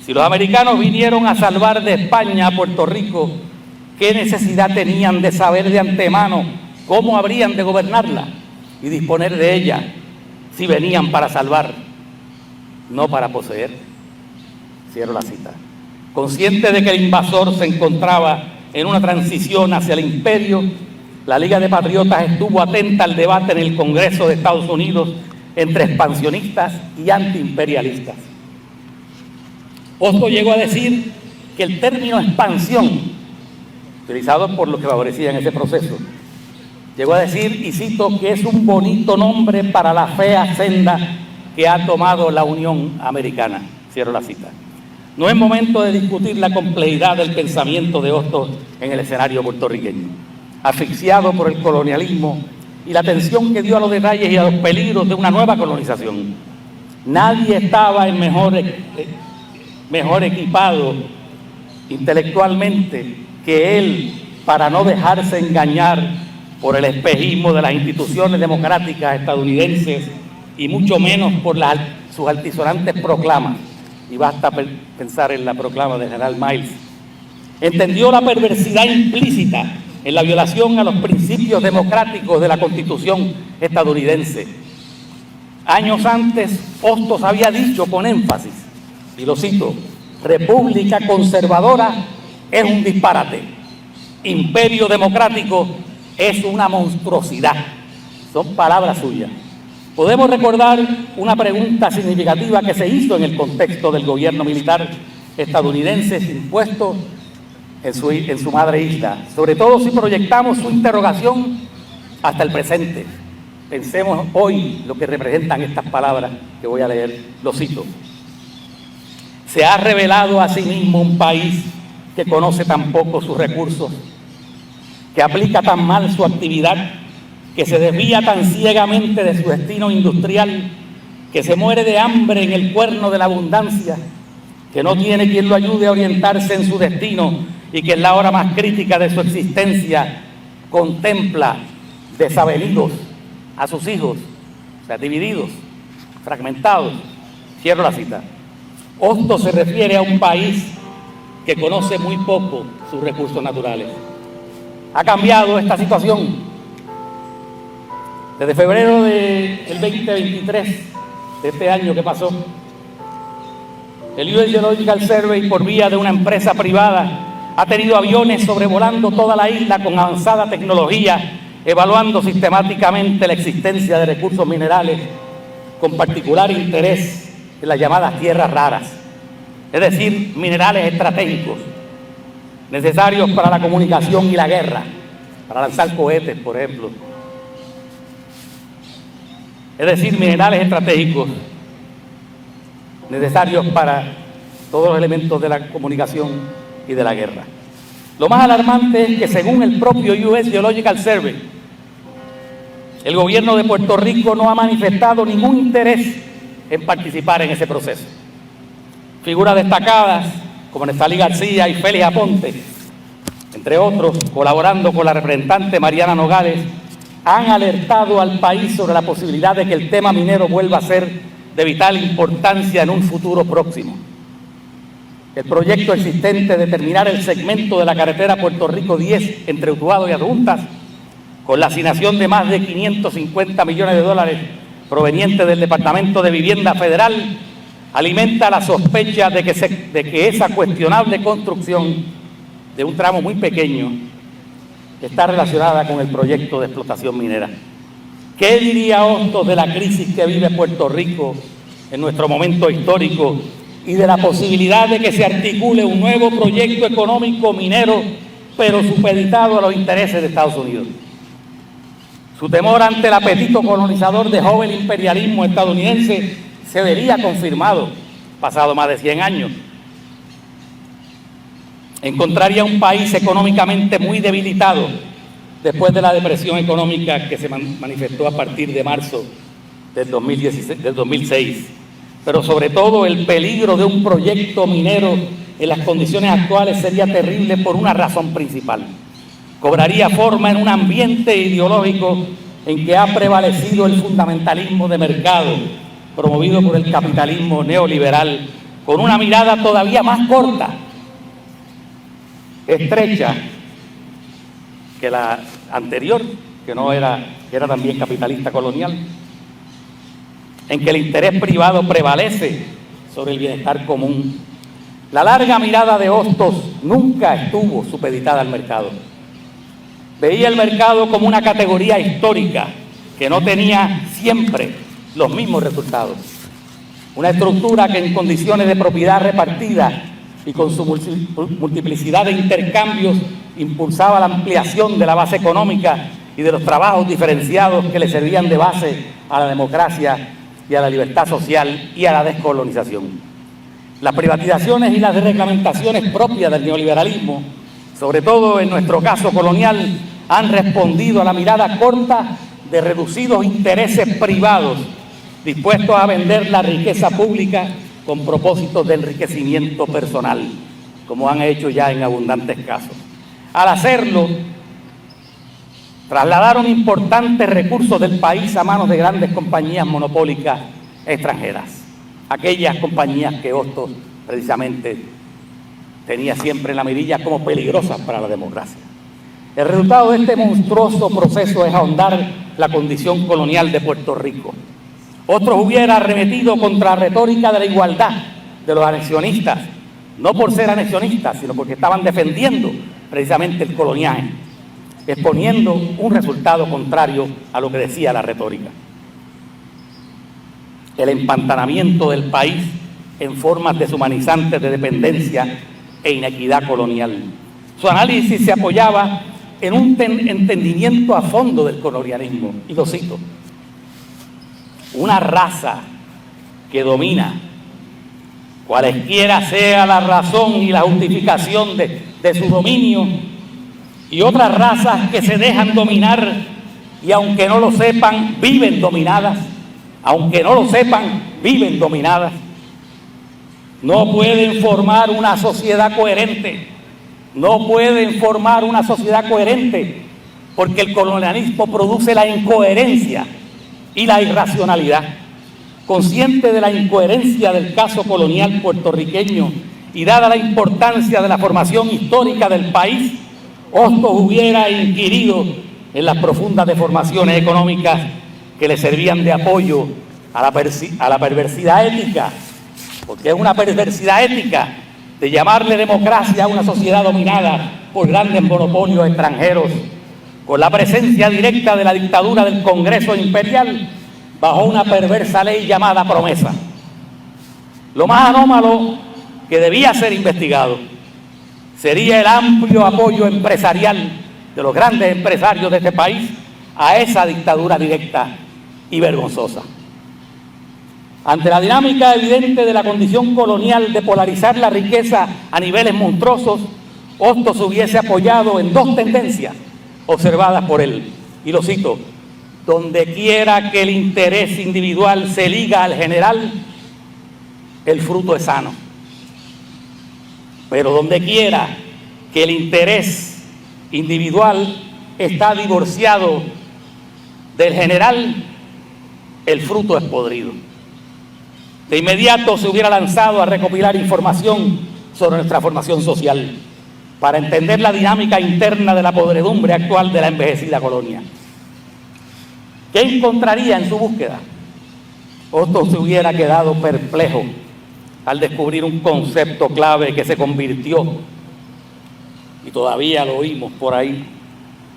si los americanos vinieron a salvar de España a Puerto Rico, ¿qué necesidad tenían de saber de antemano cómo habrían de gobernarla y disponer de ella si venían para salvar, no para poseer? Cierro la cita. Consciente de que el invasor se encontraba en una transición hacia el imperio, la Liga de Patriotas estuvo atenta al debate en el Congreso de Estados Unidos entre expansionistas y antiimperialistas. Hostos llegó a decir que el término expansión, utilizado por los que favorecían ese proceso, llegó a decir, y cito, que es un bonito nombre para la fea senda que ha tomado la Unión Americana. Cierro la cita. No es momento de discutir la complejidad del pensamiento de Hostos en el escenario puertorriqueño, asfixiado por el colonialismo y la atención que dio a los detalles y a los peligros de una nueva colonización. Nadie estaba mejor equipado intelectualmente que él para no dejarse engañar por el espejismo de las instituciones democráticas estadounidenses y mucho menos por sus altisonantes proclamas. Y basta pensar en la proclama del general Miles. Entendió la perversidad implícita en la violación a los principios democráticos de la Constitución estadounidense. Años antes, Hostos había dicho con énfasis, y lo cito: república conservadora es un disparate, imperio democrático es una monstruosidad. Son palabras suyas. Podemos recordar una pregunta significativa que se hizo en el contexto del gobierno militar estadounidense impuesto en su madre isla, sobre todo si proyectamos su interrogación hasta el presente. Pensemos hoy lo que representan estas palabras que voy a leer. Lo cito: se ha revelado a sí mismo un país que conoce tan poco sus recursos, que aplica tan mal su actividad, que se desvía tan ciegamente de su destino industrial, que se muere de hambre en el cuerno de la abundancia, que no tiene quien lo ayude a orientarse en su destino y que en la hora más crítica de su existencia contempla desavenidos a sus hijos, o sea, divididos, fragmentados. Cierro la cita. Hostos se refiere a un país que conoce muy poco sus recursos naturales. Ha cambiado esta situación. Desde febrero del 2023, de este año que pasó, el US Geological Survey, por vía de una empresa privada, ha tenido aviones sobrevolando toda la isla con avanzada tecnología, evaluando sistemáticamente la existencia de recursos minerales, con particular interés en las llamadas tierras raras, es decir, minerales estratégicos, necesarios para la comunicación y la guerra, para lanzar cohetes, por ejemplo. Es decir, minerales estratégicos necesarios para todos los elementos de la comunicación y de la guerra. Lo más alarmante es que, según el propio US Geological Survey, el gobierno de Puerto Rico no ha manifestado ningún interés en participar en ese proceso. Figuras destacadas como Nestalí García y Félix Aponte, entre otros, colaborando con la representante Mariana Nogales, han alertado al país sobre la posibilidad de que el tema minero vuelva a ser de vital importancia en un futuro próximo. El proyecto existente de terminar el segmento de la carretera Puerto Rico 10 entre Utuado y Adjuntas, con la asignación de más de $550 millones proveniente del Departamento de Vivienda Federal alimenta la sospecha de que esa cuestionable construcción de un tramo muy pequeño está relacionada con el proyecto de explotación minera. ¿Qué diría Hostos de la crisis que vive Puerto Rico en nuestro momento histórico y de la posibilidad de que se articule un nuevo proyecto económico minero, pero supeditado a los intereses de Estados Unidos? Su temor ante el apetito colonizador de joven imperialismo estadounidense se vería confirmado pasado más de 100 años. Encontraría un país económicamente muy debilitado después de la depresión económica que se manifestó a partir de marzo del 2006. Pero sobre todo el peligro de un proyecto minero en las condiciones actuales sería terrible por una razón principal. Cobraría forma en un ambiente ideológico en que ha prevalecido el fundamentalismo de mercado, promovido por el capitalismo neoliberal, con una mirada todavía más corta, estrecha, que la anterior, que era también capitalista colonial, en que el interés privado prevalece sobre el bienestar común. La larga mirada de Hostos nunca estuvo supeditada al mercado. Veía el mercado como una categoría histórica que no tenía siempre los mismos resultados. Una estructura que en condiciones de propiedad repartida y con su multiplicidad de intercambios impulsaba la ampliación de la base económica y de los trabajos diferenciados que le servían de base a la democracia y a la libertad social y a la descolonización. Las privatizaciones y las desreglamentaciones propias del neoliberalismo, sobre todo en nuestro caso colonial, han respondido a la mirada corta de reducidos intereses privados dispuestos a vender la riqueza pública con propósitos de enriquecimiento personal, como han hecho ya en abundantes casos. Al hacerlo, trasladaron importantes recursos del país a manos de grandes compañías monopólicas extranjeras, aquellas compañías que Hostos precisamente tenía siempre en la mirilla como peligrosas para la democracia. El resultado de este monstruoso proceso es ahondar la condición colonial de Puerto Rico. Otros hubieran arremetido contra la retórica de la igualdad de los anexionistas, no por ser anexionistas, sino porque estaban defendiendo precisamente el coloniaje, exponiendo un resultado contrario a lo que decía la retórica. El empantanamiento del país en formas deshumanizantes de dependencia e inequidad colonial. Su análisis se apoyaba en un entendimiento a fondo del colonialismo, y lo cito: una raza que domina, cualesquiera sea la razón y la justificación de su dominio, y otras razas que se dejan dominar y aunque no lo sepan, viven dominadas, no pueden formar una sociedad coherente, porque el colonialismo produce la incoherencia y la irracionalidad. Consciente de la incoherencia del caso colonial puertorriqueño y dada la importancia de la formación histórica del país, Hostos hubiera inquirido en las profundas deformaciones económicas que le servían de apoyo a la perversidad ética, porque es una perversidad ética de llamarle democracia a una sociedad dominada por grandes monopolios extranjeros, con la presencia directa de la dictadura del Congreso Imperial bajo una perversa ley llamada promesa. Lo más anómalo que debía ser investigado sería el amplio apoyo empresarial de los grandes empresarios de este país a esa dictadura directa y vergonzosa. Ante la dinámica evidente de la condición colonial de polarizar la riqueza a niveles monstruosos, Hostos hubiese apoyado en dos tendencias observadas por él, y lo cito: donde quiera que el interés individual se liga al general, el fruto es sano. Pero donde quiera que el interés individual está divorciado del general, el fruto es podrido. De inmediato se hubiera lanzado a recopilar información sobre nuestra formación social para entender la dinámica interna de la podredumbre actual de la envejecida colonia. ¿Qué encontraría en su búsqueda? Hostos se hubiera quedado perplejo al descubrir un concepto clave que se convirtió, y todavía lo oímos por ahí,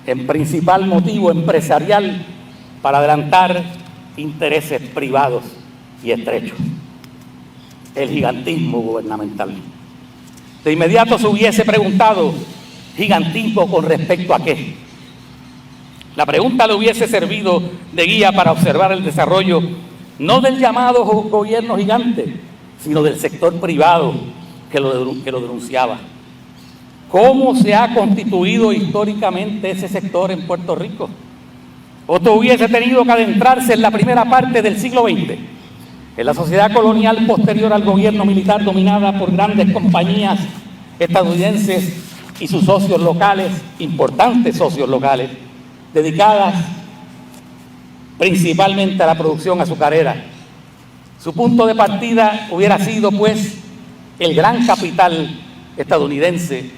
en principal motivo empresarial para adelantar intereses privados y estrechos: el gigantismo gubernamental. De inmediato se hubiese preguntado, ¿gigantismo con respecto a qué? La pregunta le hubiese servido de guía para observar el desarrollo no del llamado gobierno gigante, sino del sector privado que lo denunciaba. ¿Cómo se ha constituido históricamente ese sector en Puerto Rico? Otto hubiese tenido que adentrarse en la primera parte del siglo XX, en la sociedad colonial posterior al gobierno militar dominada por grandes compañías estadounidenses y sus socios locales, importantes socios locales, dedicadas principalmente a la producción azucarera. Su punto de partida hubiera sido, pues, el gran capital estadounidense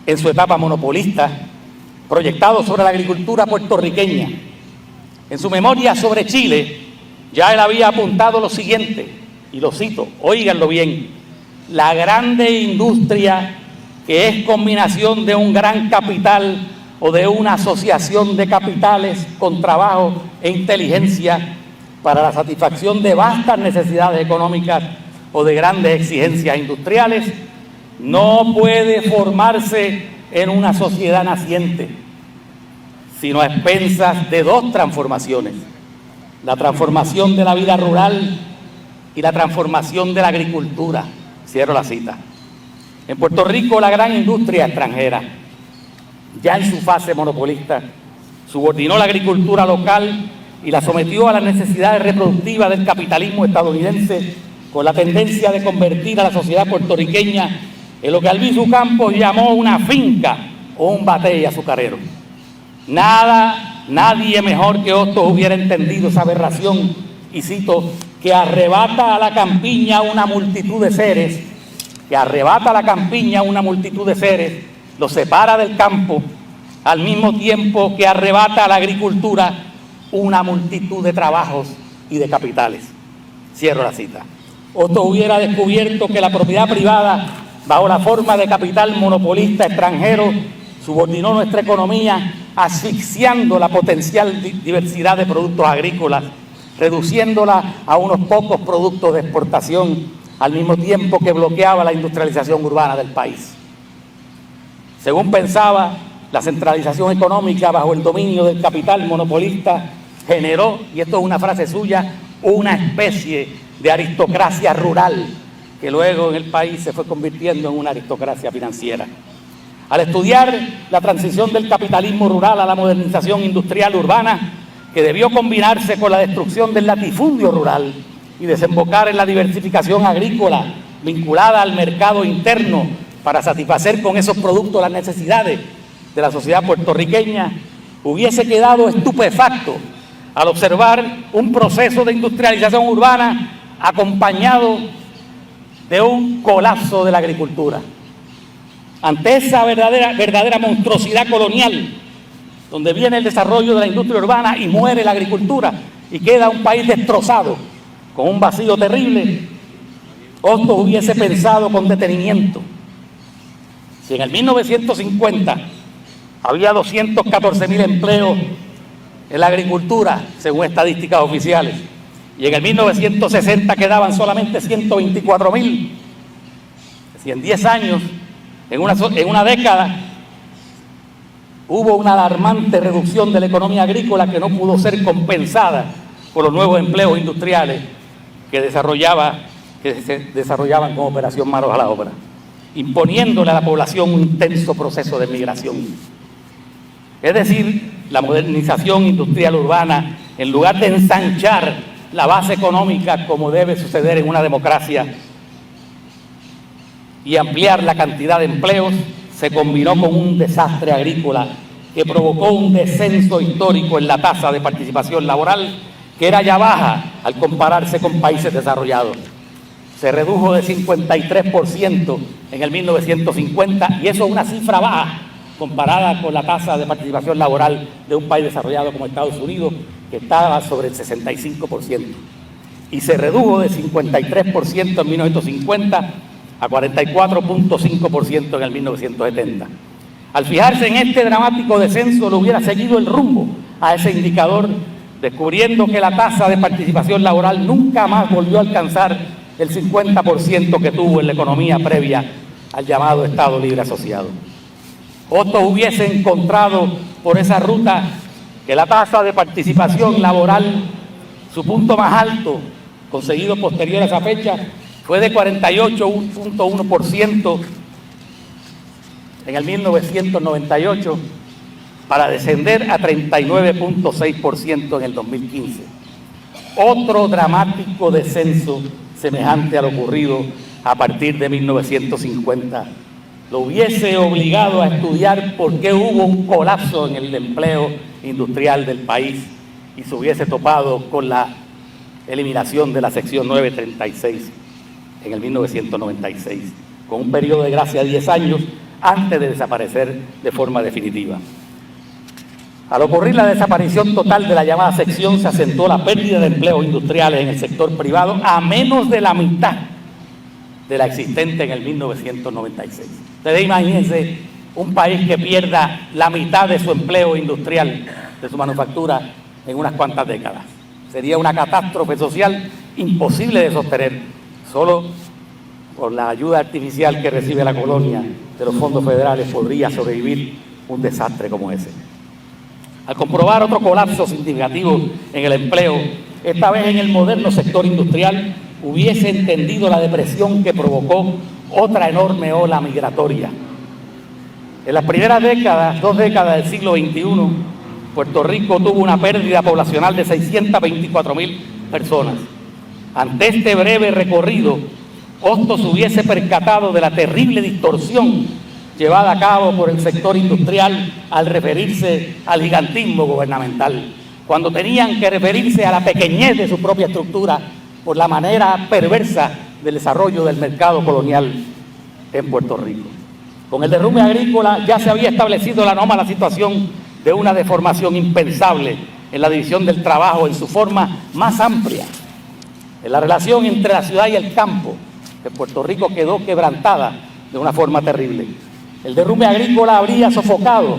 en su etapa monopolista, proyectado sobre la agricultura puertorriqueña. En su memoria sobre Chile, ya él había apuntado lo siguiente, y lo cito, óiganlo bien: la grande industria, que es combinación de un gran capital o de una asociación de capitales con trabajo e inteligencia para la satisfacción de vastas necesidades económicas o de grandes exigencias industriales, no puede formarse en una sociedad naciente, sino a expensas de dos transformaciones: la transformación de la vida rural y la transformación de la agricultura. Cierro la cita. En Puerto Rico, la gran industria extranjera, ya en su fase monopolista, subordinó la agricultura local y la sometió a las necesidades reproductivas del capitalismo estadounidense, con la tendencia de convertir a la sociedad puertorriqueña en lo que Albizu Campos llamó una finca o un batey azucarero. Nadie mejor que Hostos hubiera entendido esa aberración, y cito, que arrebata a la campiña una multitud de seres, lo separa del campo, al mismo tiempo que arrebata a la agricultura una multitud de trabajos y de capitales. Cierro la cita. Hostos hubiera descubierto que la propiedad privada, bajo la forma de capital monopolista extranjero, subordinó nuestra economía, asfixiando la potencial diversidad de productos agrícolas, reduciéndola a unos pocos productos de exportación, al mismo tiempo que bloqueaba la industrialización urbana del país. Según pensaba, la centralización económica bajo el dominio del capital monopolista generó, y esto es una frase suya, una especie de aristocracia rural que luego en el país se fue convirtiendo en una aristocracia financiera. Al estudiar la transición del capitalismo rural a la modernización industrial urbana, que debió combinarse con la destrucción del latifundio rural y desembocar en la diversificación agrícola vinculada al mercado interno para satisfacer con esos productos las necesidades de la sociedad puertorriqueña, hubiese quedado estupefacto al observar un proceso de industrialización urbana acompañado de un colapso de la agricultura. Ante esa verdadera monstruosidad colonial, donde viene el desarrollo de la industria urbana y muere la agricultura y queda un país destrozado, con un vacío terrible, Hostos hubiese pensado con detenimiento: si en el 1950 había 214.000 empleos en la agricultura, según estadísticas oficiales, y en el 1960 quedaban solamente 124.000, si en 10 años, en una década, hubo una alarmante reducción de la economía agrícola que no pudo ser compensada por los nuevos empleos industriales que se desarrollaban con Operación Manos a la Obra, imponiéndole a la población un intenso proceso de migración. Es decir, la modernización industrial urbana, en lugar de ensanchar la base económica como debe suceder en una democracia y ampliar la cantidad de empleos, se combinó con un desastre agrícola que provocó un descenso histórico en la tasa de participación laboral, que era ya baja al compararse con países desarrollados. Se redujo de 53% en el 1950, y eso es una cifra baja comparada con la tasa de participación laboral de un país desarrollado como Estados Unidos, que estaba sobre el 65%, y se redujo de 53% en 1950 a 44.5% en el 1970. Al fijarse en este dramático descenso, le hubiera seguido el rumbo a ese indicador, descubriendo que la tasa de participación laboral nunca más volvió a alcanzar el 50% que tuvo en la economía previa al llamado Estado Libre Asociado. Otros hubiese encontrado por esa ruta que la tasa de participación laboral, su punto más alto, conseguido posterior a esa fecha, fue de 48.1% en el 1998, para descender a 39.6% en el 2015. Otro dramático descenso semejante a lo ocurrido a partir de 1950 lo hubiese obligado a estudiar por qué hubo un colapso en el empleo industrial del país y se hubiese topado con la eliminación de la sección 936 en el 1996, con un periodo de gracia de 10 años antes de desaparecer de forma definitiva. Al ocurrir la desaparición total de la llamada sección, se acentuó la pérdida de empleos industriales en el sector privado a menos de la mitad de la existente en el 1996. Ustedes imagínense un país que pierda la mitad de su empleo industrial, de su manufactura, en unas cuantas décadas. Sería una catástrofe social imposible de sostener, solo por la ayuda artificial que recibe la colonia de los fondos federales podría sobrevivir un desastre como ese. Al comprobar otro colapso significativo en el empleo, esta vez en el moderno sector industrial, hubiese entendido la depresión que provocó otra enorme ola migratoria. En las primeras décadas, 2 décadas del siglo XXI, Puerto Rico tuvo una pérdida poblacional de 624.000 personas. Ante este breve recorrido, Hostos hubiese percatado de la terrible distorsión llevada a cabo por el sector industrial al referirse al gigantismo gubernamental, cuando tenían que referirse a la pequeñez de su propia estructura por la manera perversa del desarrollo del mercado colonial en Puerto Rico. Con el derrumbe agrícola ya se había establecido la anómala situación de una deformación impensable en la división del trabajo en su forma más amplia, en la relación entre la ciudad y el campo, que Puerto Rico quedó quebrantada de una forma terrible. El derrumbe agrícola había sofocado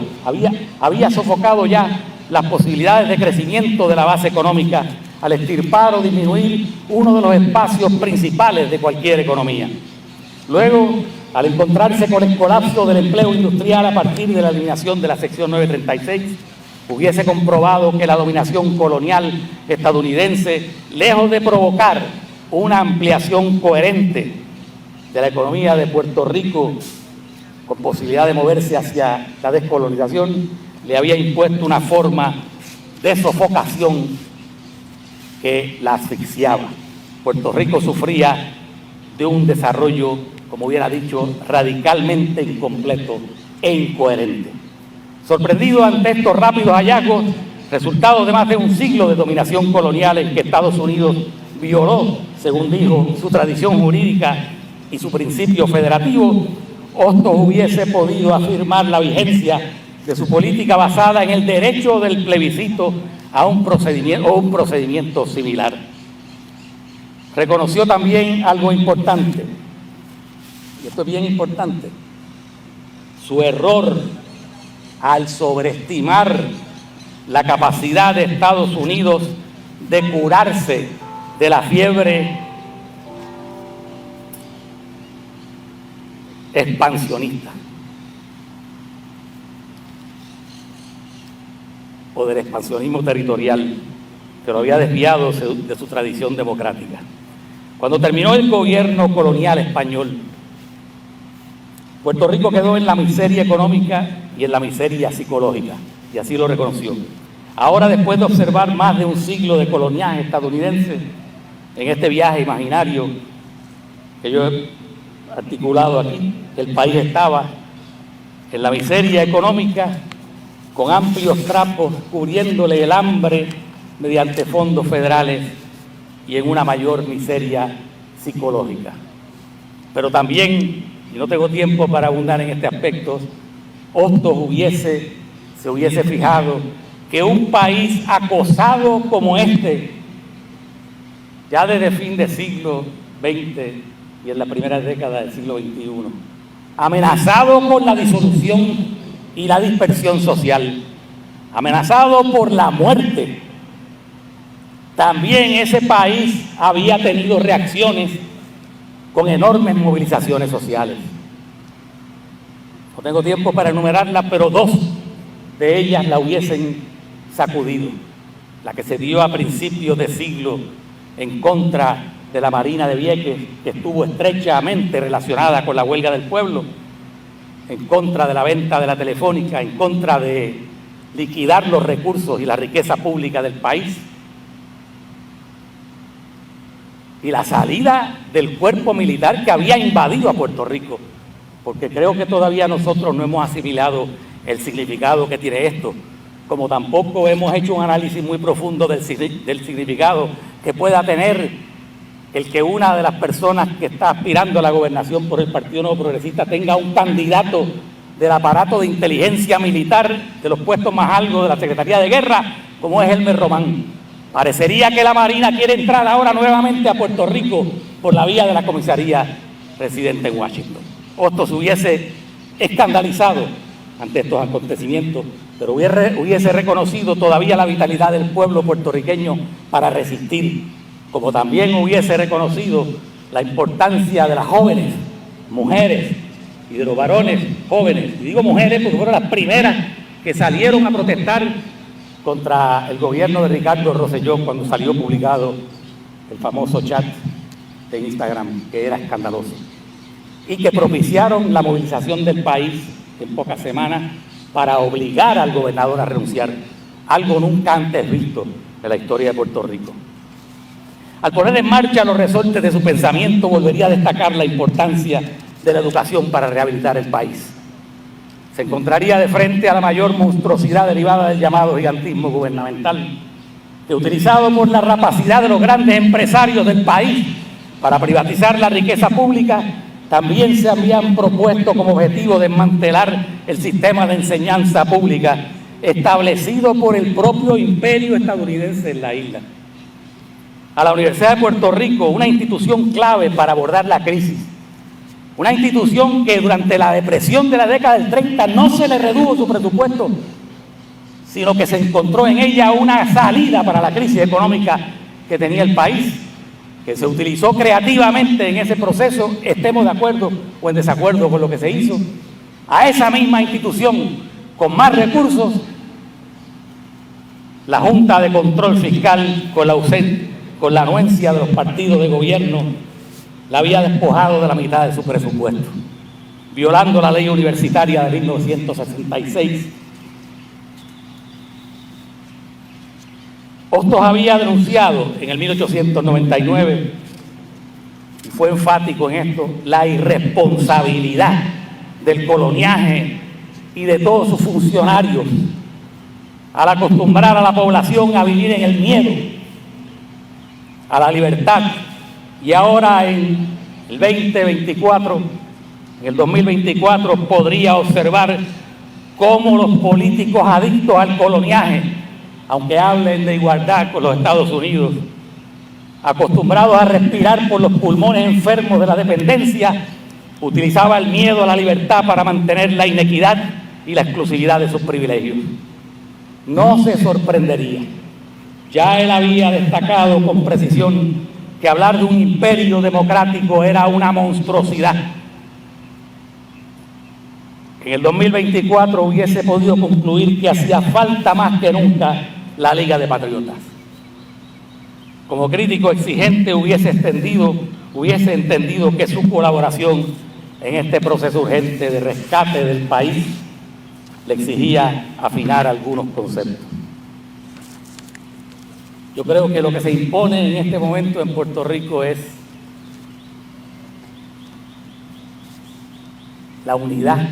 ya las posibilidades de crecimiento de la base económica al extirpar o disminuir uno de los espacios principales de cualquier economía. Luego, al encontrarse con el colapso del empleo industrial a partir de la eliminación de la sección 936, hubiese comprobado que la dominación colonial estadounidense, lejos de provocar una ampliación coherente de la economía de Puerto Rico con posibilidad de moverse hacia la descolonización, le había impuesto una forma de sofocación que la asfixiaba. Puerto Rico sufría de un desarrollo, como hubiera dicho, radicalmente incompleto e incoherente. Sorprendido ante estos rápidos hallazgos, resultado de más de un siglo de dominación colonial en que Estados Unidos violó, según dijo, su tradición jurídica y su principio federativo, Hostos hubiese podido afirmar la vigencia de su política basada en el derecho del plebiscito a un procedimiento similar. Reconoció también algo importante, y esto es bien importante, su error al sobreestimar la capacidad de Estados Unidos de curarse de la fiebre expansionista o del expansionismo territorial que lo había desviado de su tradición democrática. Cuando terminó el gobierno colonial español, Puerto Rico quedó en la miseria económica y en la miseria psicológica, y así lo reconoció. Ahora, después de observar más de un siglo de coloniaje estadounidense, en este viaje imaginario que yo he articulado aquí, el país estaba en la miseria económica, con amplios trapos cubriéndole el hambre mediante fondos federales y en una mayor miseria psicológica. Pero también, y no tengo tiempo para abundar en este aspecto, Hostos se hubiese fijado que un país acosado como este, ya desde fin del siglo XX y en la primera década del siglo XXI, amenazado por la disolución y la dispersión social, amenazado por la muerte, también ese país había tenido reacciones con enormes movilizaciones sociales. No tengo tiempo para enumerarlas, pero dos de ellas la hubiesen sacudido. La que se dio a principios de siglo en contra de la Marina de Vieques, que estuvo estrechamente relacionada con la huelga del pueblo, en contra de la venta de la Telefónica, en contra de liquidar los recursos y la riqueza pública del país, y la salida del cuerpo militar que había invadido a Puerto Rico, porque creo que todavía nosotros no hemos asimilado el significado que tiene esto, como tampoco hemos hecho un análisis muy profundo del significado que pueda tener el que una de las personas que está aspirando a la gobernación por el Partido Nuevo Progresista tenga un candidato del aparato de inteligencia militar de los puestos más altos de la Secretaría de Guerra, como es Elmer Román. Parecería que la Marina quiere entrar ahora nuevamente a Puerto Rico por la vía de la comisaría residente en Washington. Hostos se hubiese escandalizado ante estos acontecimientos, pero hubiese reconocido todavía la vitalidad del pueblo puertorriqueño para resistir, como también hubiese reconocido la importancia de las jóvenes, mujeres y de los varones jóvenes. Y digo mujeres porque fueron las primeras que salieron a protestar contra el gobierno de Ricardo Rosselló cuando salió publicado el famoso chat de Instagram, que era escandaloso, y que propiciaron la movilización del país en pocas semanas para obligar al gobernador a renunciar, algo nunca antes visto en la historia de Puerto Rico. Al poner en marcha los resortes de su pensamiento, volvería a destacar la importancia de la educación para rehabilitar el país. Se encontraría de frente a la mayor monstruosidad derivada del llamado gigantismo gubernamental, que utilizado por la rapacidad de los grandes empresarios del país para privatizar la riqueza pública, también se habían propuesto como objetivo desmantelar el sistema de enseñanza pública establecido por el propio imperio estadounidense en la isla. A la Universidad de Puerto Rico, una institución clave para abordar la crisis, una institución que durante la depresión de la década del 30 no se le redujo su presupuesto, sino que se encontró en ella una salida para la crisis económica que tenía el país, que se utilizó creativamente en ese proceso, estemos de acuerdo o en desacuerdo con lo que se hizo. A esa misma institución, con más recursos, la Junta de Control Fiscal, con la anuencia de los partidos de gobierno, la había despojado de la mitad de su presupuesto, violando la ley universitaria de 1966. Hostos había denunciado en el 1899, y fue enfático en esto, la irresponsabilidad del coloniaje y de todos sus funcionarios al acostumbrar a la población a vivir en el miedo a la libertad. Y ahora en el 2024, en el 2024, podría observar cómo los políticos adictos al coloniaje, aunque hablen de igualdad con los Estados Unidos, acostumbrados a respirar por los pulmones enfermos de la dependencia, utilizaba el miedo a la libertad para mantener la inequidad y la exclusividad de sus privilegios. No se sorprendería. Ya él había destacado con precisión que hablar de un imperio democrático era una monstruosidad. En el 2024 hubiese podido concluir que hacía falta más que nunca la Liga de Patriotas. Como crítico exigente hubiese entendido que su colaboración en este proceso urgente de rescate del país le exigía afinar algunos conceptos. Yo creo que lo que se impone en este momento en Puerto Rico es la unidad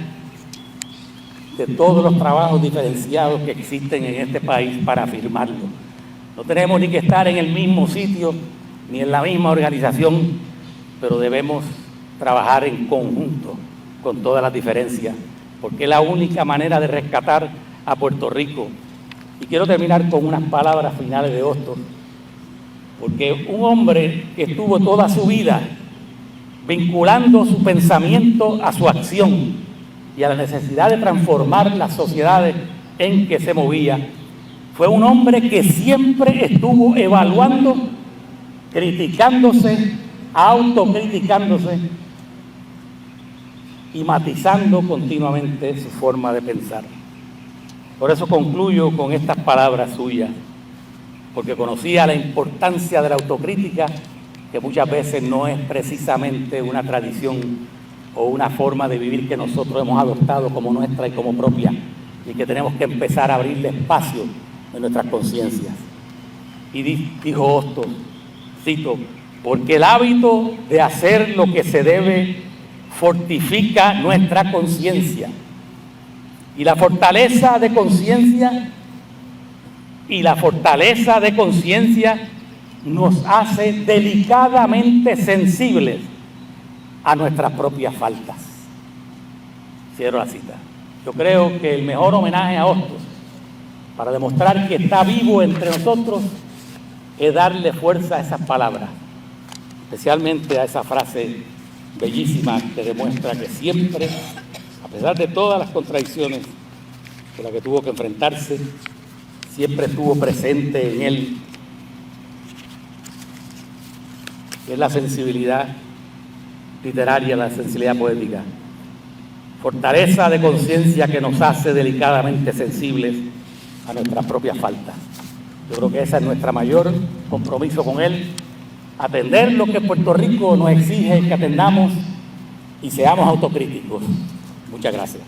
de todos los trabajos diferenciados que existen en este país para afirmarlo. No tenemos ni que estar en el mismo sitio ni en la misma organización, pero debemos trabajar en conjunto con todas las diferencias porque es la única manera de rescatar a Puerto Rico. Y quiero terminar con unas palabras finales de Hostos, porque un hombre que estuvo toda su vida vinculando su pensamiento a su acción y a la necesidad de transformar las sociedades en que se movía, fue un hombre que siempre estuvo evaluando, criticándose, autocriticándose y matizando continuamente su forma de pensar. Por eso concluyo con estas palabras suyas, porque conocía la importancia de la autocrítica, que muchas veces no es precisamente una tradición o una forma de vivir que nosotros hemos adoptado como nuestra y como propia, y que tenemos que empezar a abrirle espacio en nuestras conciencias. Y dijo Hostos, cito, porque el hábito de hacer lo que se debe fortifica nuestra conciencia, y la fortaleza de conciencia nos hace delicadamente sensibles a nuestras propias faltas. Cierro la cita. Yo creo que el mejor homenaje a Hostos, para demostrar que está vivo entre nosotros, es darle fuerza a esas palabras, especialmente a esa frase bellísima que demuestra que siempre, a pesar de todas las contradicciones con las que tuvo que enfrentarse, siempre estuvo presente en él, que es la sensibilidad literaria, la sensibilidad poética. Fortaleza de conciencia que nos hace delicadamente sensibles a nuestras propias faltas. Yo creo que ese es nuestro mayor compromiso con él, atender lo que Puerto Rico nos exige que atendamos y seamos autocríticos. Muchas gracias.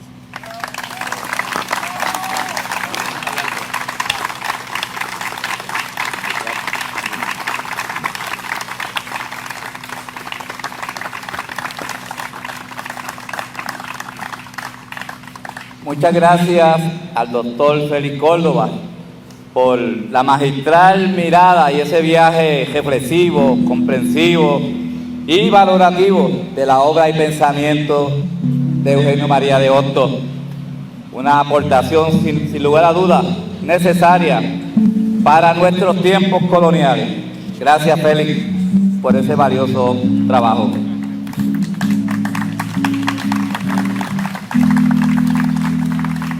Muchas gracias al doctor Félix Córdoba por la magistral mirada y ese viaje reflexivo, comprensivo y valorativo de la obra y pensamiento de Eugenio María de Hostos. Una aportación sin lugar a dudas necesaria para nuestros tiempos coloniales. Gracias, Félix, por ese valioso trabajo.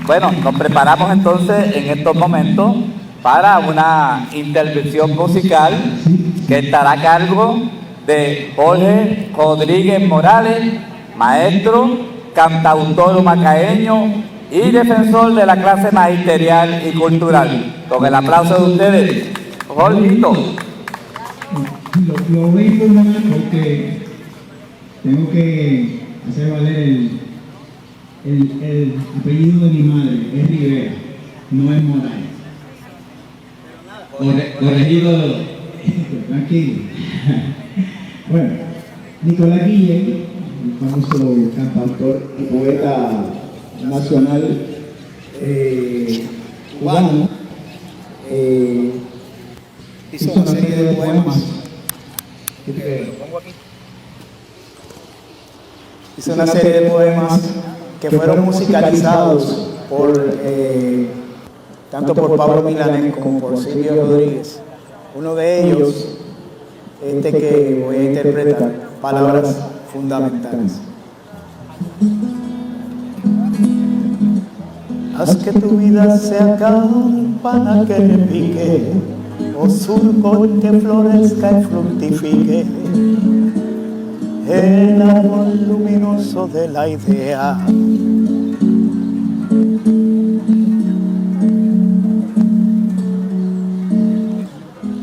Bueno, nos preparamos entonces en estos momentos para una intervención musical que estará a cargo de Jorge Rodríguez Morales, maestro, cantautor macaeño y defensor de la clase magisterial y cultural. Con el aplauso de ustedes, Jorgito. Lo voy a informar porque tengo que hacer valer el apellido de mi madre, es Rivera, no es Morales. Corregido, tranquilo. Bueno, Nicolás Guillén, el famoso cantautor y poeta nacional cubano, hizo una serie de poemas. Hizo una serie de poemas que fueron musicalizados por tanto por Pablo Milanés como por Silvio Rodríguez. Uno de ellos, que voy a interpretar, palabras fundamentales. Haz que tu vida sea campana que repique, o surco que florezca y fructifique, el árbol luminoso de la idea.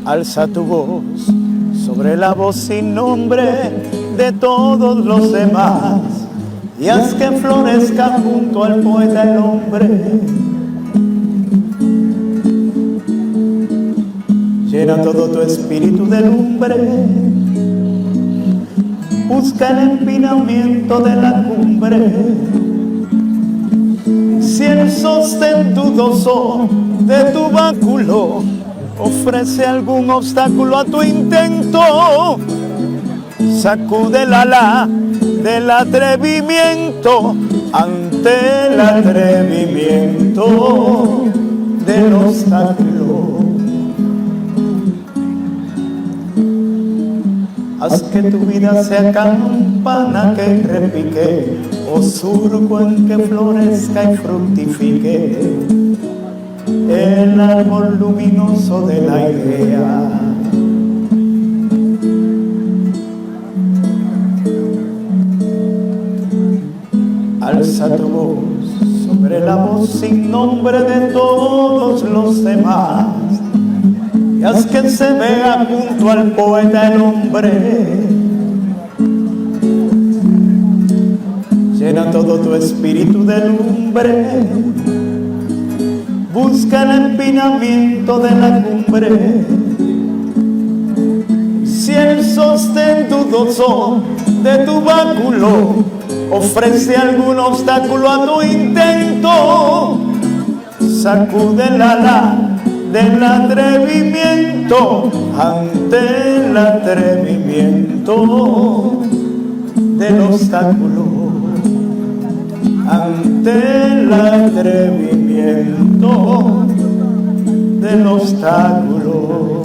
Alza tu voz sobre la voz sin nombre de todos los demás y haz que florezca junto al poeta el hombre. Llena todo tu espíritu de lumbre, busca el empinamiento de la cumbre. Si el sostén dudoso de tu báculo ofrece algún obstáculo a tu intento, sacude el ala del atrevimiento ante el atrevimiento del obstáculo. Haz que tu vida sea campana que repique, o surco en que florezca y fructifique el árbol luminoso de la idea. Alza tu voz sobre la voz sin nombre de todos los demás, y haz que se vea junto al poeta el hombre. Llena todo tu espíritu de lumbre, busca el empinamiento de la cumbre. Si el sostén dudoso de tu báculo ofrece algún obstáculo a tu intento, sacude el ala del atrevimiento ante el atrevimiento del obstáculo, ante el atrevimiento del obstáculo.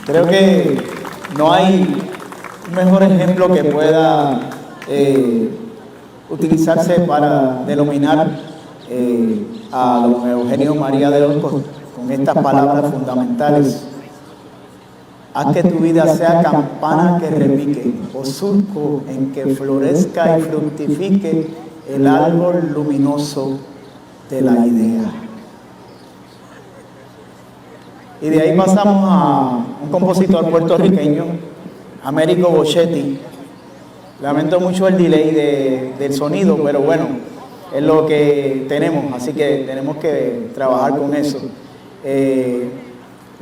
Creo que no hay un mejor ejemplo que pueda utilizarse para denominar a don Eugenio María de Orozco con estas palabras fundamentales. Haz que tu vida sea campana que repique, o surco en que florezca y fructifique el árbol luminoso de la idea. Y de ahí pasamos a un compositor puertorriqueño, Américo Boschetti. Lamento mucho el delay del sonido, pero bueno, es lo que tenemos, así que tenemos que trabajar con eso.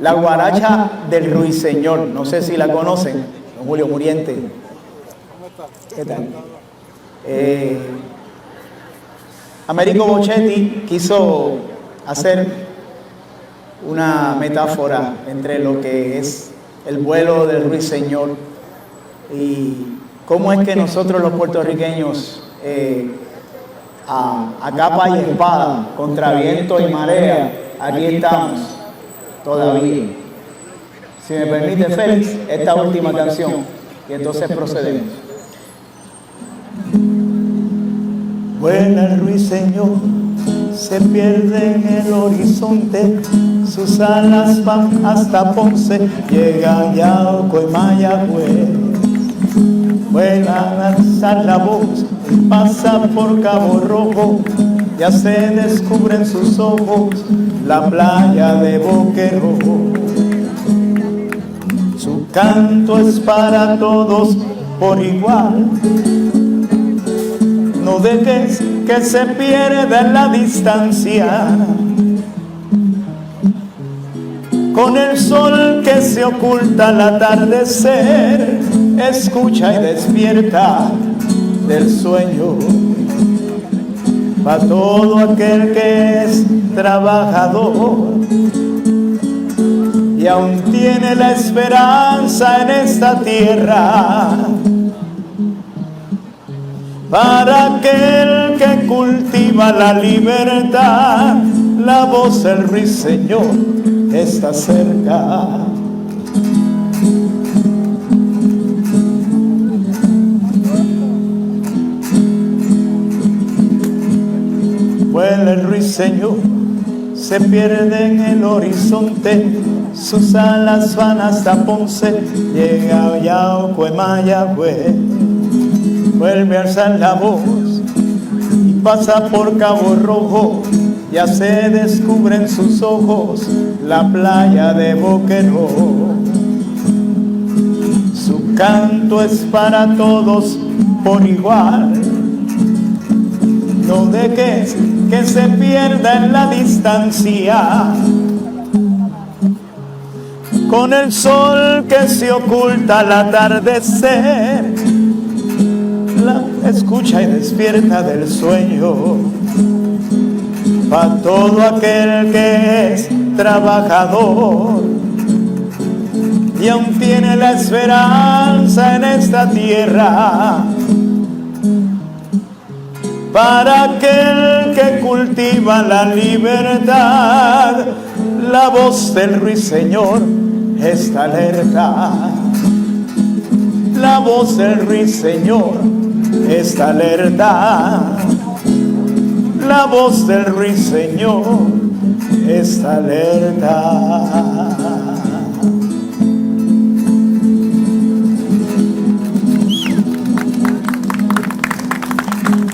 La guaracha del Ruiseñor, no sé si la conocen, don Julio Muriente. ¿Qué tal? Américo Boschetti quiso hacer una metáfora entre lo que es el vuelo del ruiseñor y cómo es que nosotros los puertorriqueños a capa y espada, contra viento y marea, aquí estamos todavía. Si me permite, Félix, esta última canción y entonces procedemos. Vuela el ruiseñor, se pierde en el horizonte, sus alas van hasta Ponce, llega a Yauco y Mayagüez. Vuela a alzar la voz, pasa por Cabo Rojo, ya se descubre en sus ojos la playa de Boqueró. Su canto es para todos por igual, no dejes que se pierda en la distancia. Con el sol que se oculta al atardecer, escucha y despierta del sueño. Para todo aquel que es trabajador y aún tiene la esperanza en esta tierra. Para aquel que cultiva la libertad, la voz del ruiseñor está cerca. Vuela el ruiseñor, se pierde en el horizonte, sus alas van hasta Ponce, llega a Yauco y Mayagüez. Vuelve a alzar la voz y pasa por Cabo Rojo, ya se descubre en sus ojos la playa de Boqueró. Su canto es para todos por igual, no dejes que se pierda en la distancia. Con el sol que se oculta al atardecer, la escucha y despierta del sueño. para todo aquel que es trabajador y aún tiene la esperanza en esta tierra, para aquel que cultiva la libertad. La voz del ruiseñor está alerta, la voz del ruiseñor está alerta, la voz del ruiseñor está alerta.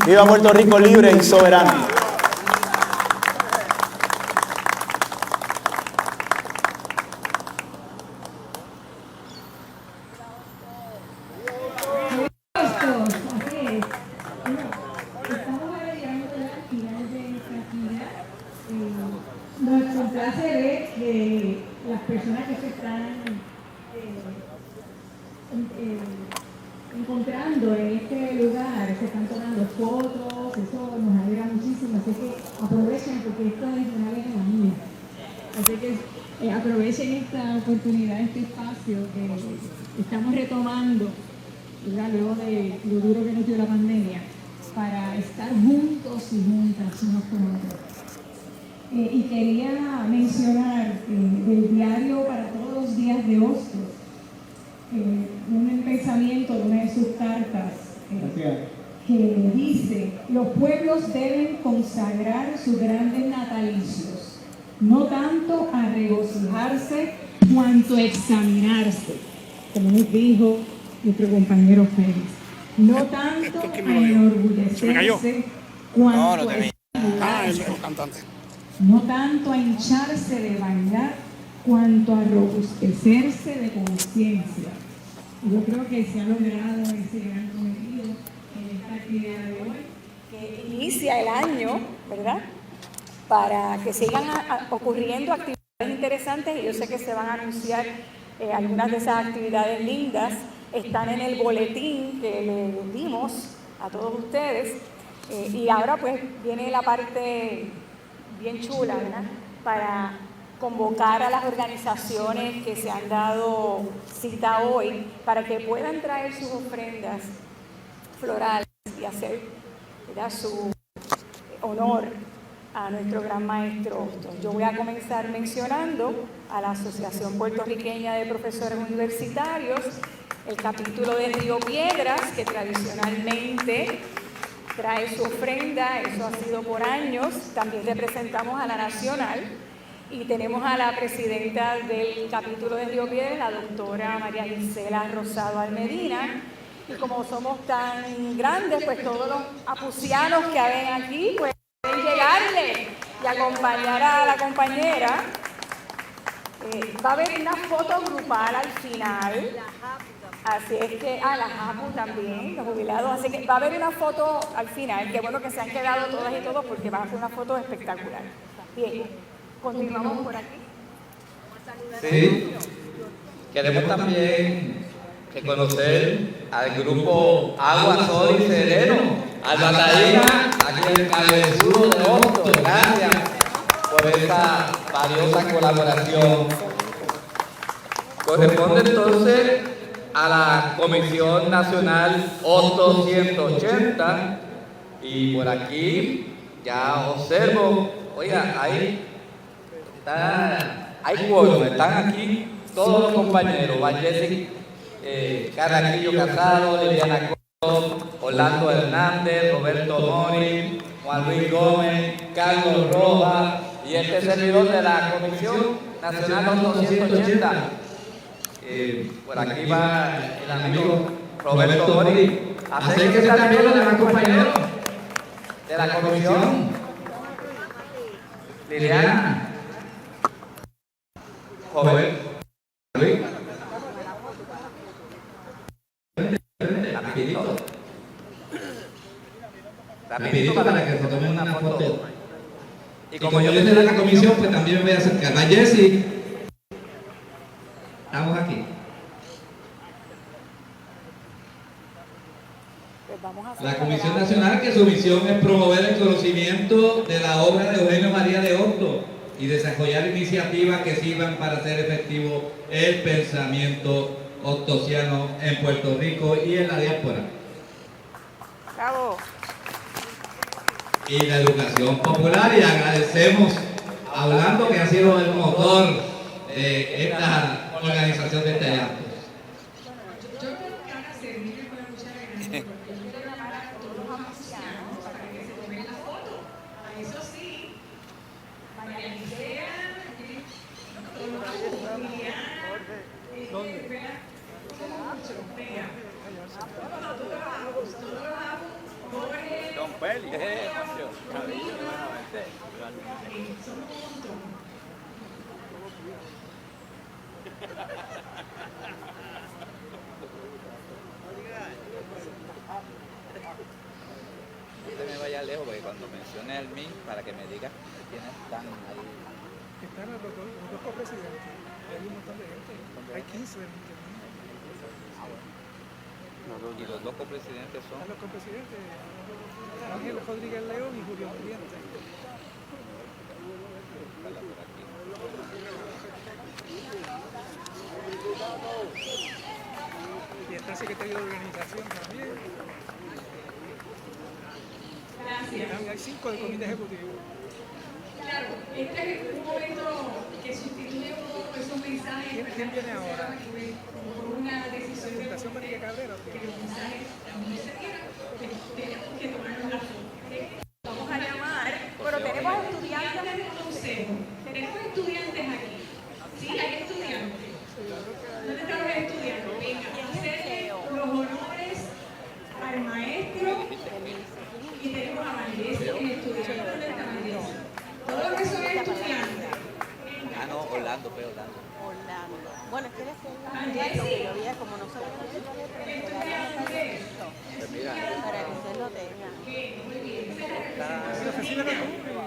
Viva Puerto Rico libre y soberano. Nos complace ver que las personas que se están encontrando en este lugar, se están tomando fotos, eso nos alegra muchísimo, así que aprovechen porque esto es una alegría. Así que aprovechen esta oportunidad, este espacio que estamos retomando, ¿verdad? Luego de lo duro que nos dio la pandemia, para estar juntos y juntas unos con otros. Y quería mencionar del diario para todos los días de Hostos, un pensamiento de una de sus cartas que dice: los pueblos deben consagrar sus grandes natalicios, no tanto a regocijarse cuanto a examinarse, como nos dijo nuestro compañero Félix, no tanto a enorgullecerse cuanto a estimularse, no tanto a hincharse de vanidad cuanto a robustecerse de conciencia. Yo creo que se ha logrado ese gran cometido en esta actividad de hoy, que inicia el año, ¿verdad? Para que sigan ocurriendo actividades interesantes, y yo sé que se van a anunciar algunas de esas actividades lindas. Están en el boletín que les dimos a todos ustedes, y ahora pues viene la parte bien chula, ¿verdad? Para convocar a las organizaciones que se han dado cita hoy para que puedan traer sus ofrendas florales y hacer, ¿verdad?, su honor a nuestro gran maestro Hostos. Yo voy a comenzar mencionando a la Asociación Puertorriqueña de Profesores Universitarios, el capítulo de Río Piedras, que tradicionalmente trae su ofrenda, eso ha sido por años. También representamos a la Nacional y tenemos a la presidenta del capítulo de Río Piedras, la doctora María Gisela Rosado Almedina. Y como somos tan grandes, pues todos los apucianos que ven aquí, pues pueden llegarle y acompañar a la compañera. Va a haber una foto grupal al final. Así es que, la JAPU también, los jubilados, así que va a haber una foto al final, qué bueno que se han quedado todas y todos porque va a ser una foto espectacular. Bien, continuamos por aquí. Sí, queremos también reconocer al grupo Agua, Sol y Sereno, al Batallina, aquí el cabezudo de Hostos. Gracias por esa valiosa colaboración. Corresponde entonces a la Comisión Nacional Hostos 180, y por aquí ya observo, oiga, hay quórum, están aquí todos los compañeros: Vallesi, Carraquillo Casado, Liliana Coto, Orlando Hernández, Roberto Mori, Juan Luis Gómez, Carlos Rojas y este servidor de la Comisión Nacional Hostos 180. Por aquí va el amigo Roberto Mori. Acérquese también los demás compañeros de la comisión. Liliana, joven, Luis, rapidito para que se tomen una foto. Y como yo le de la comisión, pues también me voy a acercar. A Jessy, estamos aquí. La Comisión Nacional, que su misión es promover el conocimiento de la obra de Eugenio María de Hostos y desarrollar iniciativas que sirvan para hacer efectivo el pensamiento hostosiano en Puerto Rico y en la diáspora. Bravo. Y la educación popular, y agradecemos a Orlando, que ha sido el motor de esta organización de este acto. Yo creo que ahora servirme con la cuchara grande, porque yo quiero llamar a todos los ancianos para que se tomen la foto. A eso sí, María Licea, Don Feli, no te me vayas lejos, porque cuando menciones al MIN, para que me digas quiénes están ahí. Están los dos copresidentes, hay un montón de gente, hay 15 de gente. Y los dos copresidentes son. Los copresidentes, Ángel Rodríguez León y Julio Muriente. Y está el secretario de organización también. Gracias. Hay 5 del comité ejecutivo. Claro, este es un momento que sustituye un poco esos mensajes. ¿Quién viene ahora? Por una decisión de Fundación María Cabrera. que los mensajes no se dieran, tenemos que tomarnos la foto. Vamos a llamar, pero tenemos estudiantes. Tenemos estudiantes aquí. Sí, hay estudiantes. ¿Dónde están los estudiantes? Venga, hacerle los honores al maestro. Y tenemos a Valdés, que es estudiante. ¿Dónde está Valdés? Todos los que son estudiantes. Ah, no, Orlando, pero Orlando. Bueno, es que eres Valdés, lo veía como no se lo estudiantes. Pues mira, para que usted lo tenga. Muy bien.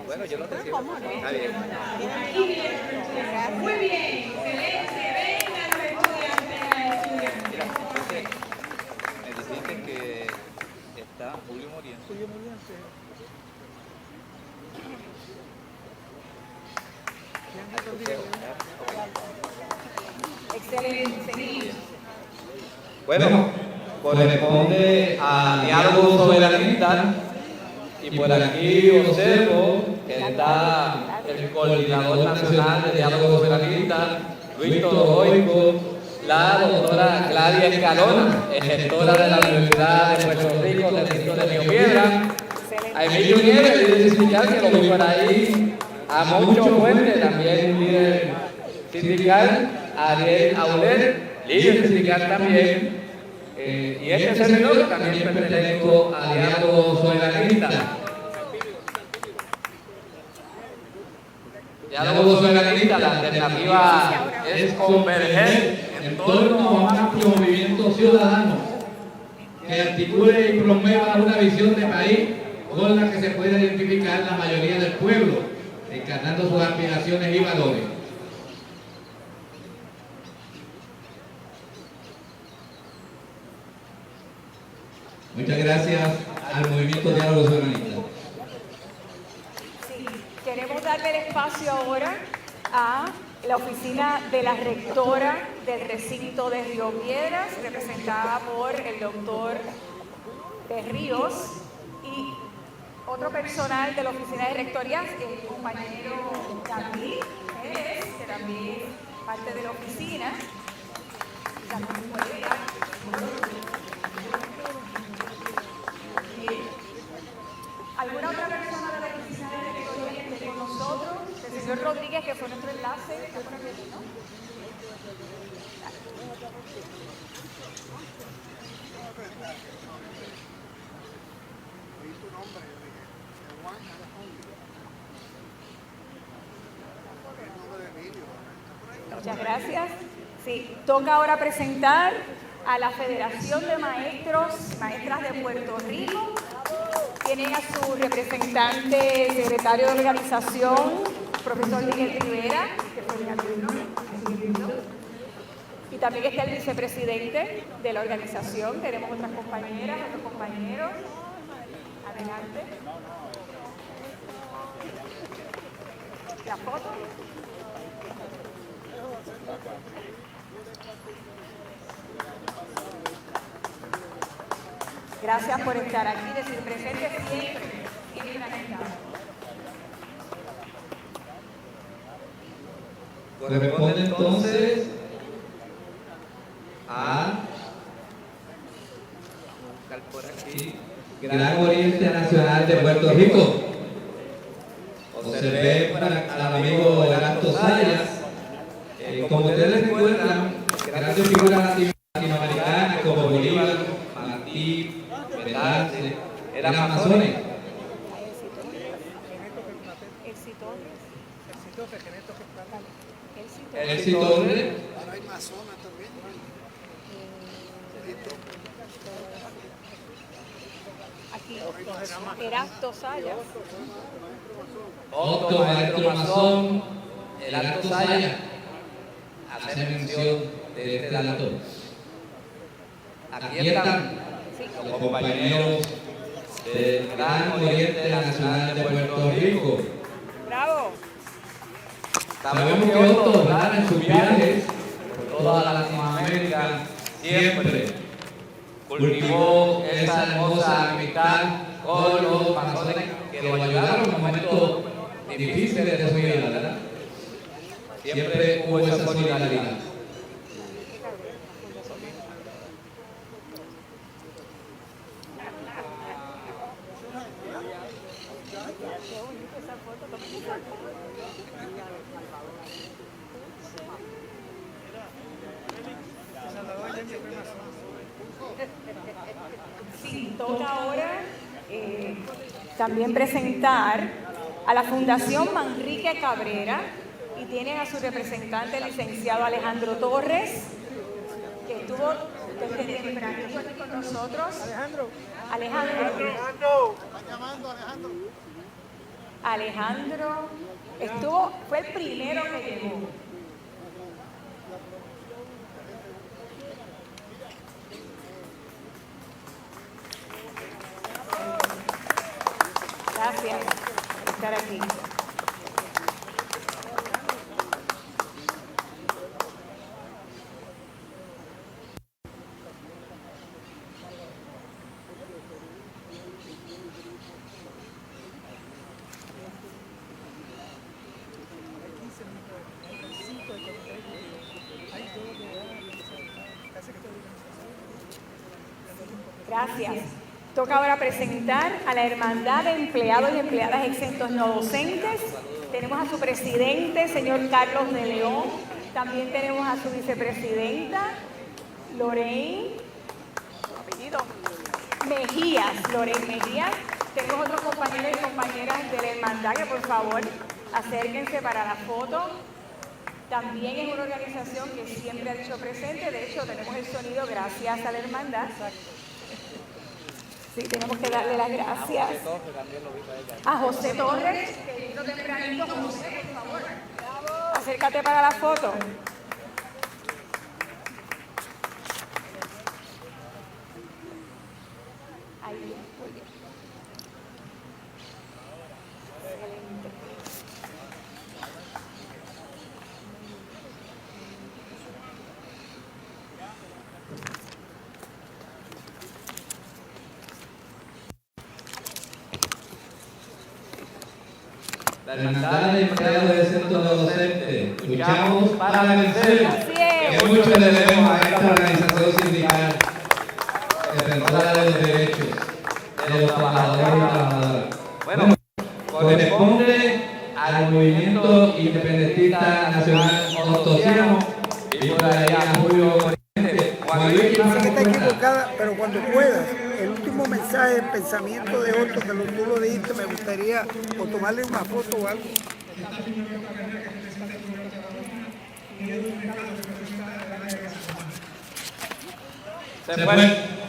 bueno, yo lo recibo. Está bien. Aquí viene. Muy bien, excelente. Vengan los estudiantes. Mira, entonces, me dijiste que está Julio Muriente. Julio Muriente. Y Ángel Rodríguez León. Excelente. Bueno, corresponde a Diálogo Soberanista, y por aquí observo que está el coordinador nacional de Diálogo Soberanista, Luis Toroico, la doctora Claudia Escalona, gestora de la Universidad de Puerto Rico, del recinto de Río Piedra, a Emilio Nieves, líder sindical, que lo vi por ahí, a Moncho Fuente, también líder sindical, a Ariel Aulet, líder sindical también, y este servidor también pertenezco a Diálogo Soberanista. Diálogo Soberanista, la alternativa es converger en torno a un amplio movimiento ciudadano que articule y promueva una visión de país con la que se pueda identificar la mayoría del pueblo, encarnando sus aspiraciones y valores. Muchas gracias al Movimiento Diálogo Soberanista. Sí, queremos darle el espacio ahora a la oficina de la rectora del recinto de Río Piedras, representada por el doctor de Ríos, y otro personal de la oficina de rectoría, el compañero David Pérez, que también es parte de la oficina, y también un colega. ¿Alguna otra persona de la oficina de rectoría que esté con nosotros? El señor Rodríguez, que fue nuestro enlace, está por aquí, ¿no? Muchas gracias. Sí, toca ahora presentar a la Federación de Maestros, Maestras de Puerto Rico. Tienen a su representante, secretario de organización, profesor Miguel Rivera, que fue el Y también está el vicepresidente de la organización. Tenemos otras compañeras, otros compañeros. Adelante. La foto. Gracias por estar aquí, decir presente siempre y bien agitado. Corresponde entonces a Gran Oriente Nacional de Puerto Rico. Observé al amigo Erasto Sayas. Como ustedes recuerdan, grandes figuras latinoamericanas como Bolívar, Martí, Betance, eran masones. Elsie Torres. Aquí, Erasto Sayas. Otro maestro masón, Erasto Sayas, hace mención de este dato. Aquí están los compañeros del Gran Oriente Nacional de Puerto Rico. ¡Bravo! Sabemos que Otto, ¿verdad?, en sus viajes por toda Latinoamérica siempre cultivó esa hermosa amistad con los masones que lo ayudaron en momentos difíciles de su vida, ¿verdad? Siempre hubo esa solidaridad. Sí, toca ahora también presentar a la Fundación Manrique Cabrera y tienen a su representante, el licenciado Alejandro Torres, que estuvo desde tempranito aquí con nosotros. Alejandro estuvo, fue el primero que llegó. Gracias por estar aquí. Gracias. Toca ahora presentar a la Hermandad de Empleados y Empleadas Exentos No Docentes. Tenemos a su presidente, señor Carlos de León. También tenemos a su vicepresidenta, Lorraine Mejías. Tenemos otros compañeros y compañeras de la hermandad que por favor acérquense para la foto. También es una organización que siempre ha dicho presente. De hecho, tenemos el sonido gracias a la hermandad. Sí, tenemos que darle las gracias a José Torres, que vino tempranito. José, por favor, acércate para la foto. Ahí, muy bien. Excelente. La Hermandad de Empleados de Centros Docentes, luchamos para vencer, que mucho le debemos a esta organización sindical defensora de los derechos de los trabajadores y trabajadoras. Bueno, corresponde al movimiento independentista nacional ostosiano y por ahí a Julio Oriente. Sé que está equivocada, pero cuando puedas, el último mensaje, el pensamiento de Otto, que tú lo dijiste, me gustaría o tomarle una foto o algo.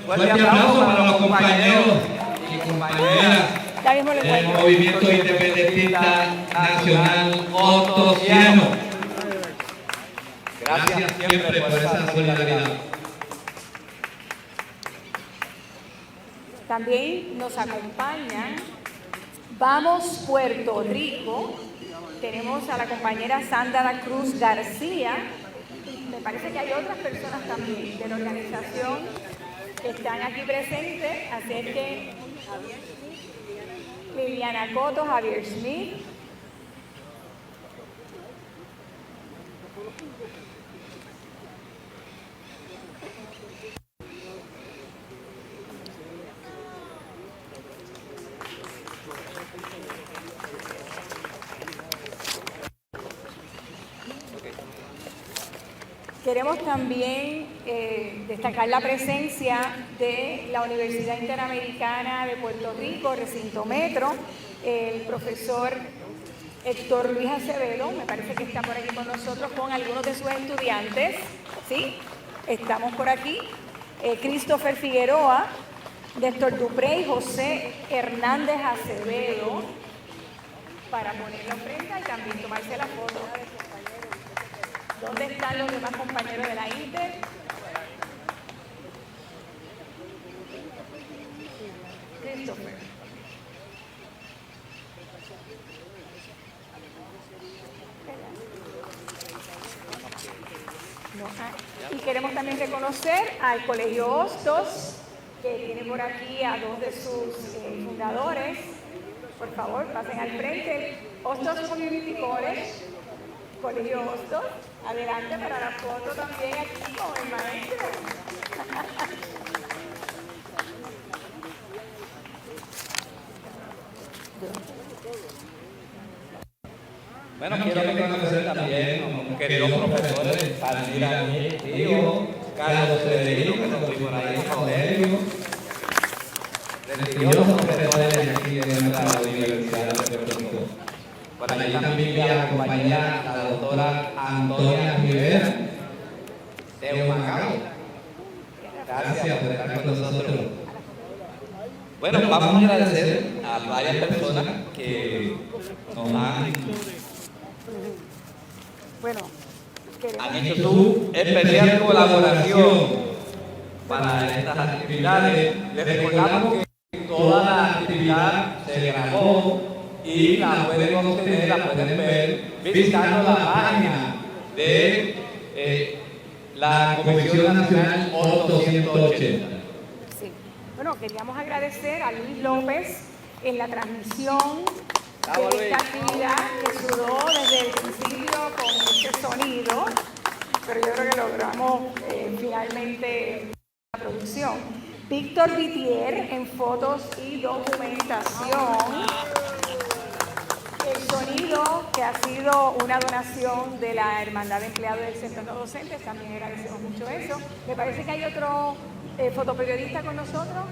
Fuerte aplauso para los compañeros y compañeras del movimiento independentista nacional ostosiano. Gracias siempre por esa solidaridad. También nos acompañan Vamos Puerto Rico. Tenemos a la compañera Sandra Cruz García. Me parece que hay otras personas también de la organización que están aquí presentes. Así es que Liliana Coto, Javier Smith. Queremos también destacar la presencia de la Universidad Interamericana de Puerto Rico, Recinto Metro, el profesor Héctor Luis Acevedo, me parece que está por aquí con nosotros con algunos de sus estudiantes, ¿sí? Estamos por aquí. Christopher Figueroa, Néstor Dupré y José Hernández Acevedo, para ponerlo frente y también tomarse la foto. ¿Dónde están los demás compañeros de la Inter? Christopher. Y queremos también reconocer al Colegio Hostos, que tiene por aquí a dos de sus fundadores. Por favor, pasen al frente. Hostos Community College, Colegio Hostos. Adelante para la foto también aquí con el maestro. Bueno, quiero reconocer también a un querido profesor, Palmira Tío, Carlos Federico, que nos fuimos ahí en el colegio. Prestigiosos profesores de aquí de nuestra Universidad de Puerto Rico. Por allí también voy a acompañar a la doctora Antonia Rivera de Humacao. Gracias por estar con nosotros. Bueno, vamos a agradecer a varias personas que nos han hecho su especial colaboración para estas actividades. Les recordamos que toda la actividad se grabó y la pueden obtener, la pueden ver visitando la página de la Comisión Nacional ORO 280. Sí. Bueno, queríamos agradecer a Luis López en la transmisión de esta actividad que sudó desde el principio con este sonido, pero yo creo que logramos finalmente la producción. Víctor Vitier en fotos y documentación. El sonido, que ha sido una donación de la Hermandad de Empleados del Centro de Docentes, también agradecemos mucho eso. Me parece que hay otro fotoperiodista con nosotros.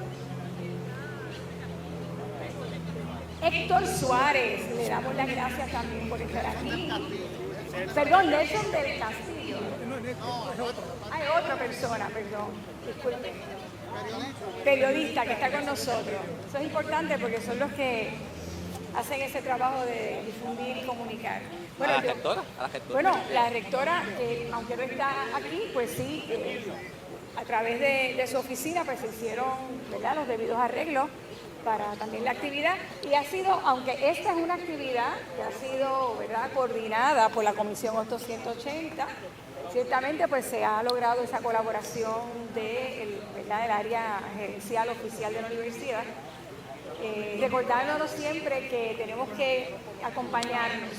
Héctor Suárez, le damos las gracias también por estar aquí. Perdón, Nelson del Castillo. Hay otra persona, perdón, disculpe. Periodista que está con nosotros. Eso es importante porque son los que hacen ese trabajo de difundir y comunicar. Bueno, ¿A la rectora? Bueno, la rectora, aunque no está aquí, pues sí, a través de su oficina pues se hicieron, ¿verdad?, los debidos arreglos para también la actividad, y ha sido, aunque esta es una actividad que ha sido, ¿verdad?, coordinada por la Comisión 280, ciertamente pues se ha logrado esa colaboración del área gerencial oficial de la universidad, recordándonos siempre que tenemos que acompañarnos.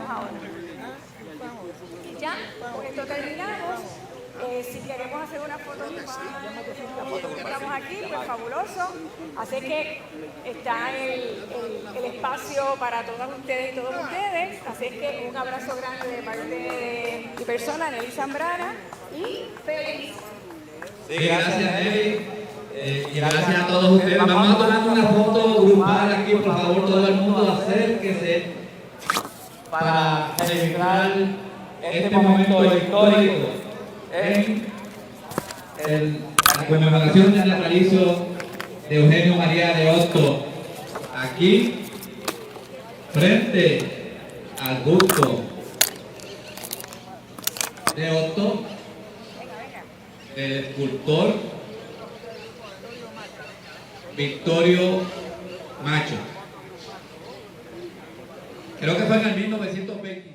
Ahora. Y ya, con esto terminamos. Si queremos hacer una foto estamos aquí, pues fabuloso. Así que está el espacio para todas ustedes y todos ustedes. Así que un abrazo grande de parte de mi persona, Nelly Zambrana, y feliz. Sí, gracias, Nelly. Y gracias a todos ustedes. Vamos a tomar una foto grupal aquí, por favor, todo el mundo acérquese para celebrar este momento histórico en la conmemoración del natalicio de Eugenio María de Hostos, aquí frente al busto de Hostos, del escultor Victorio Macho. Creo que fue en el 1920.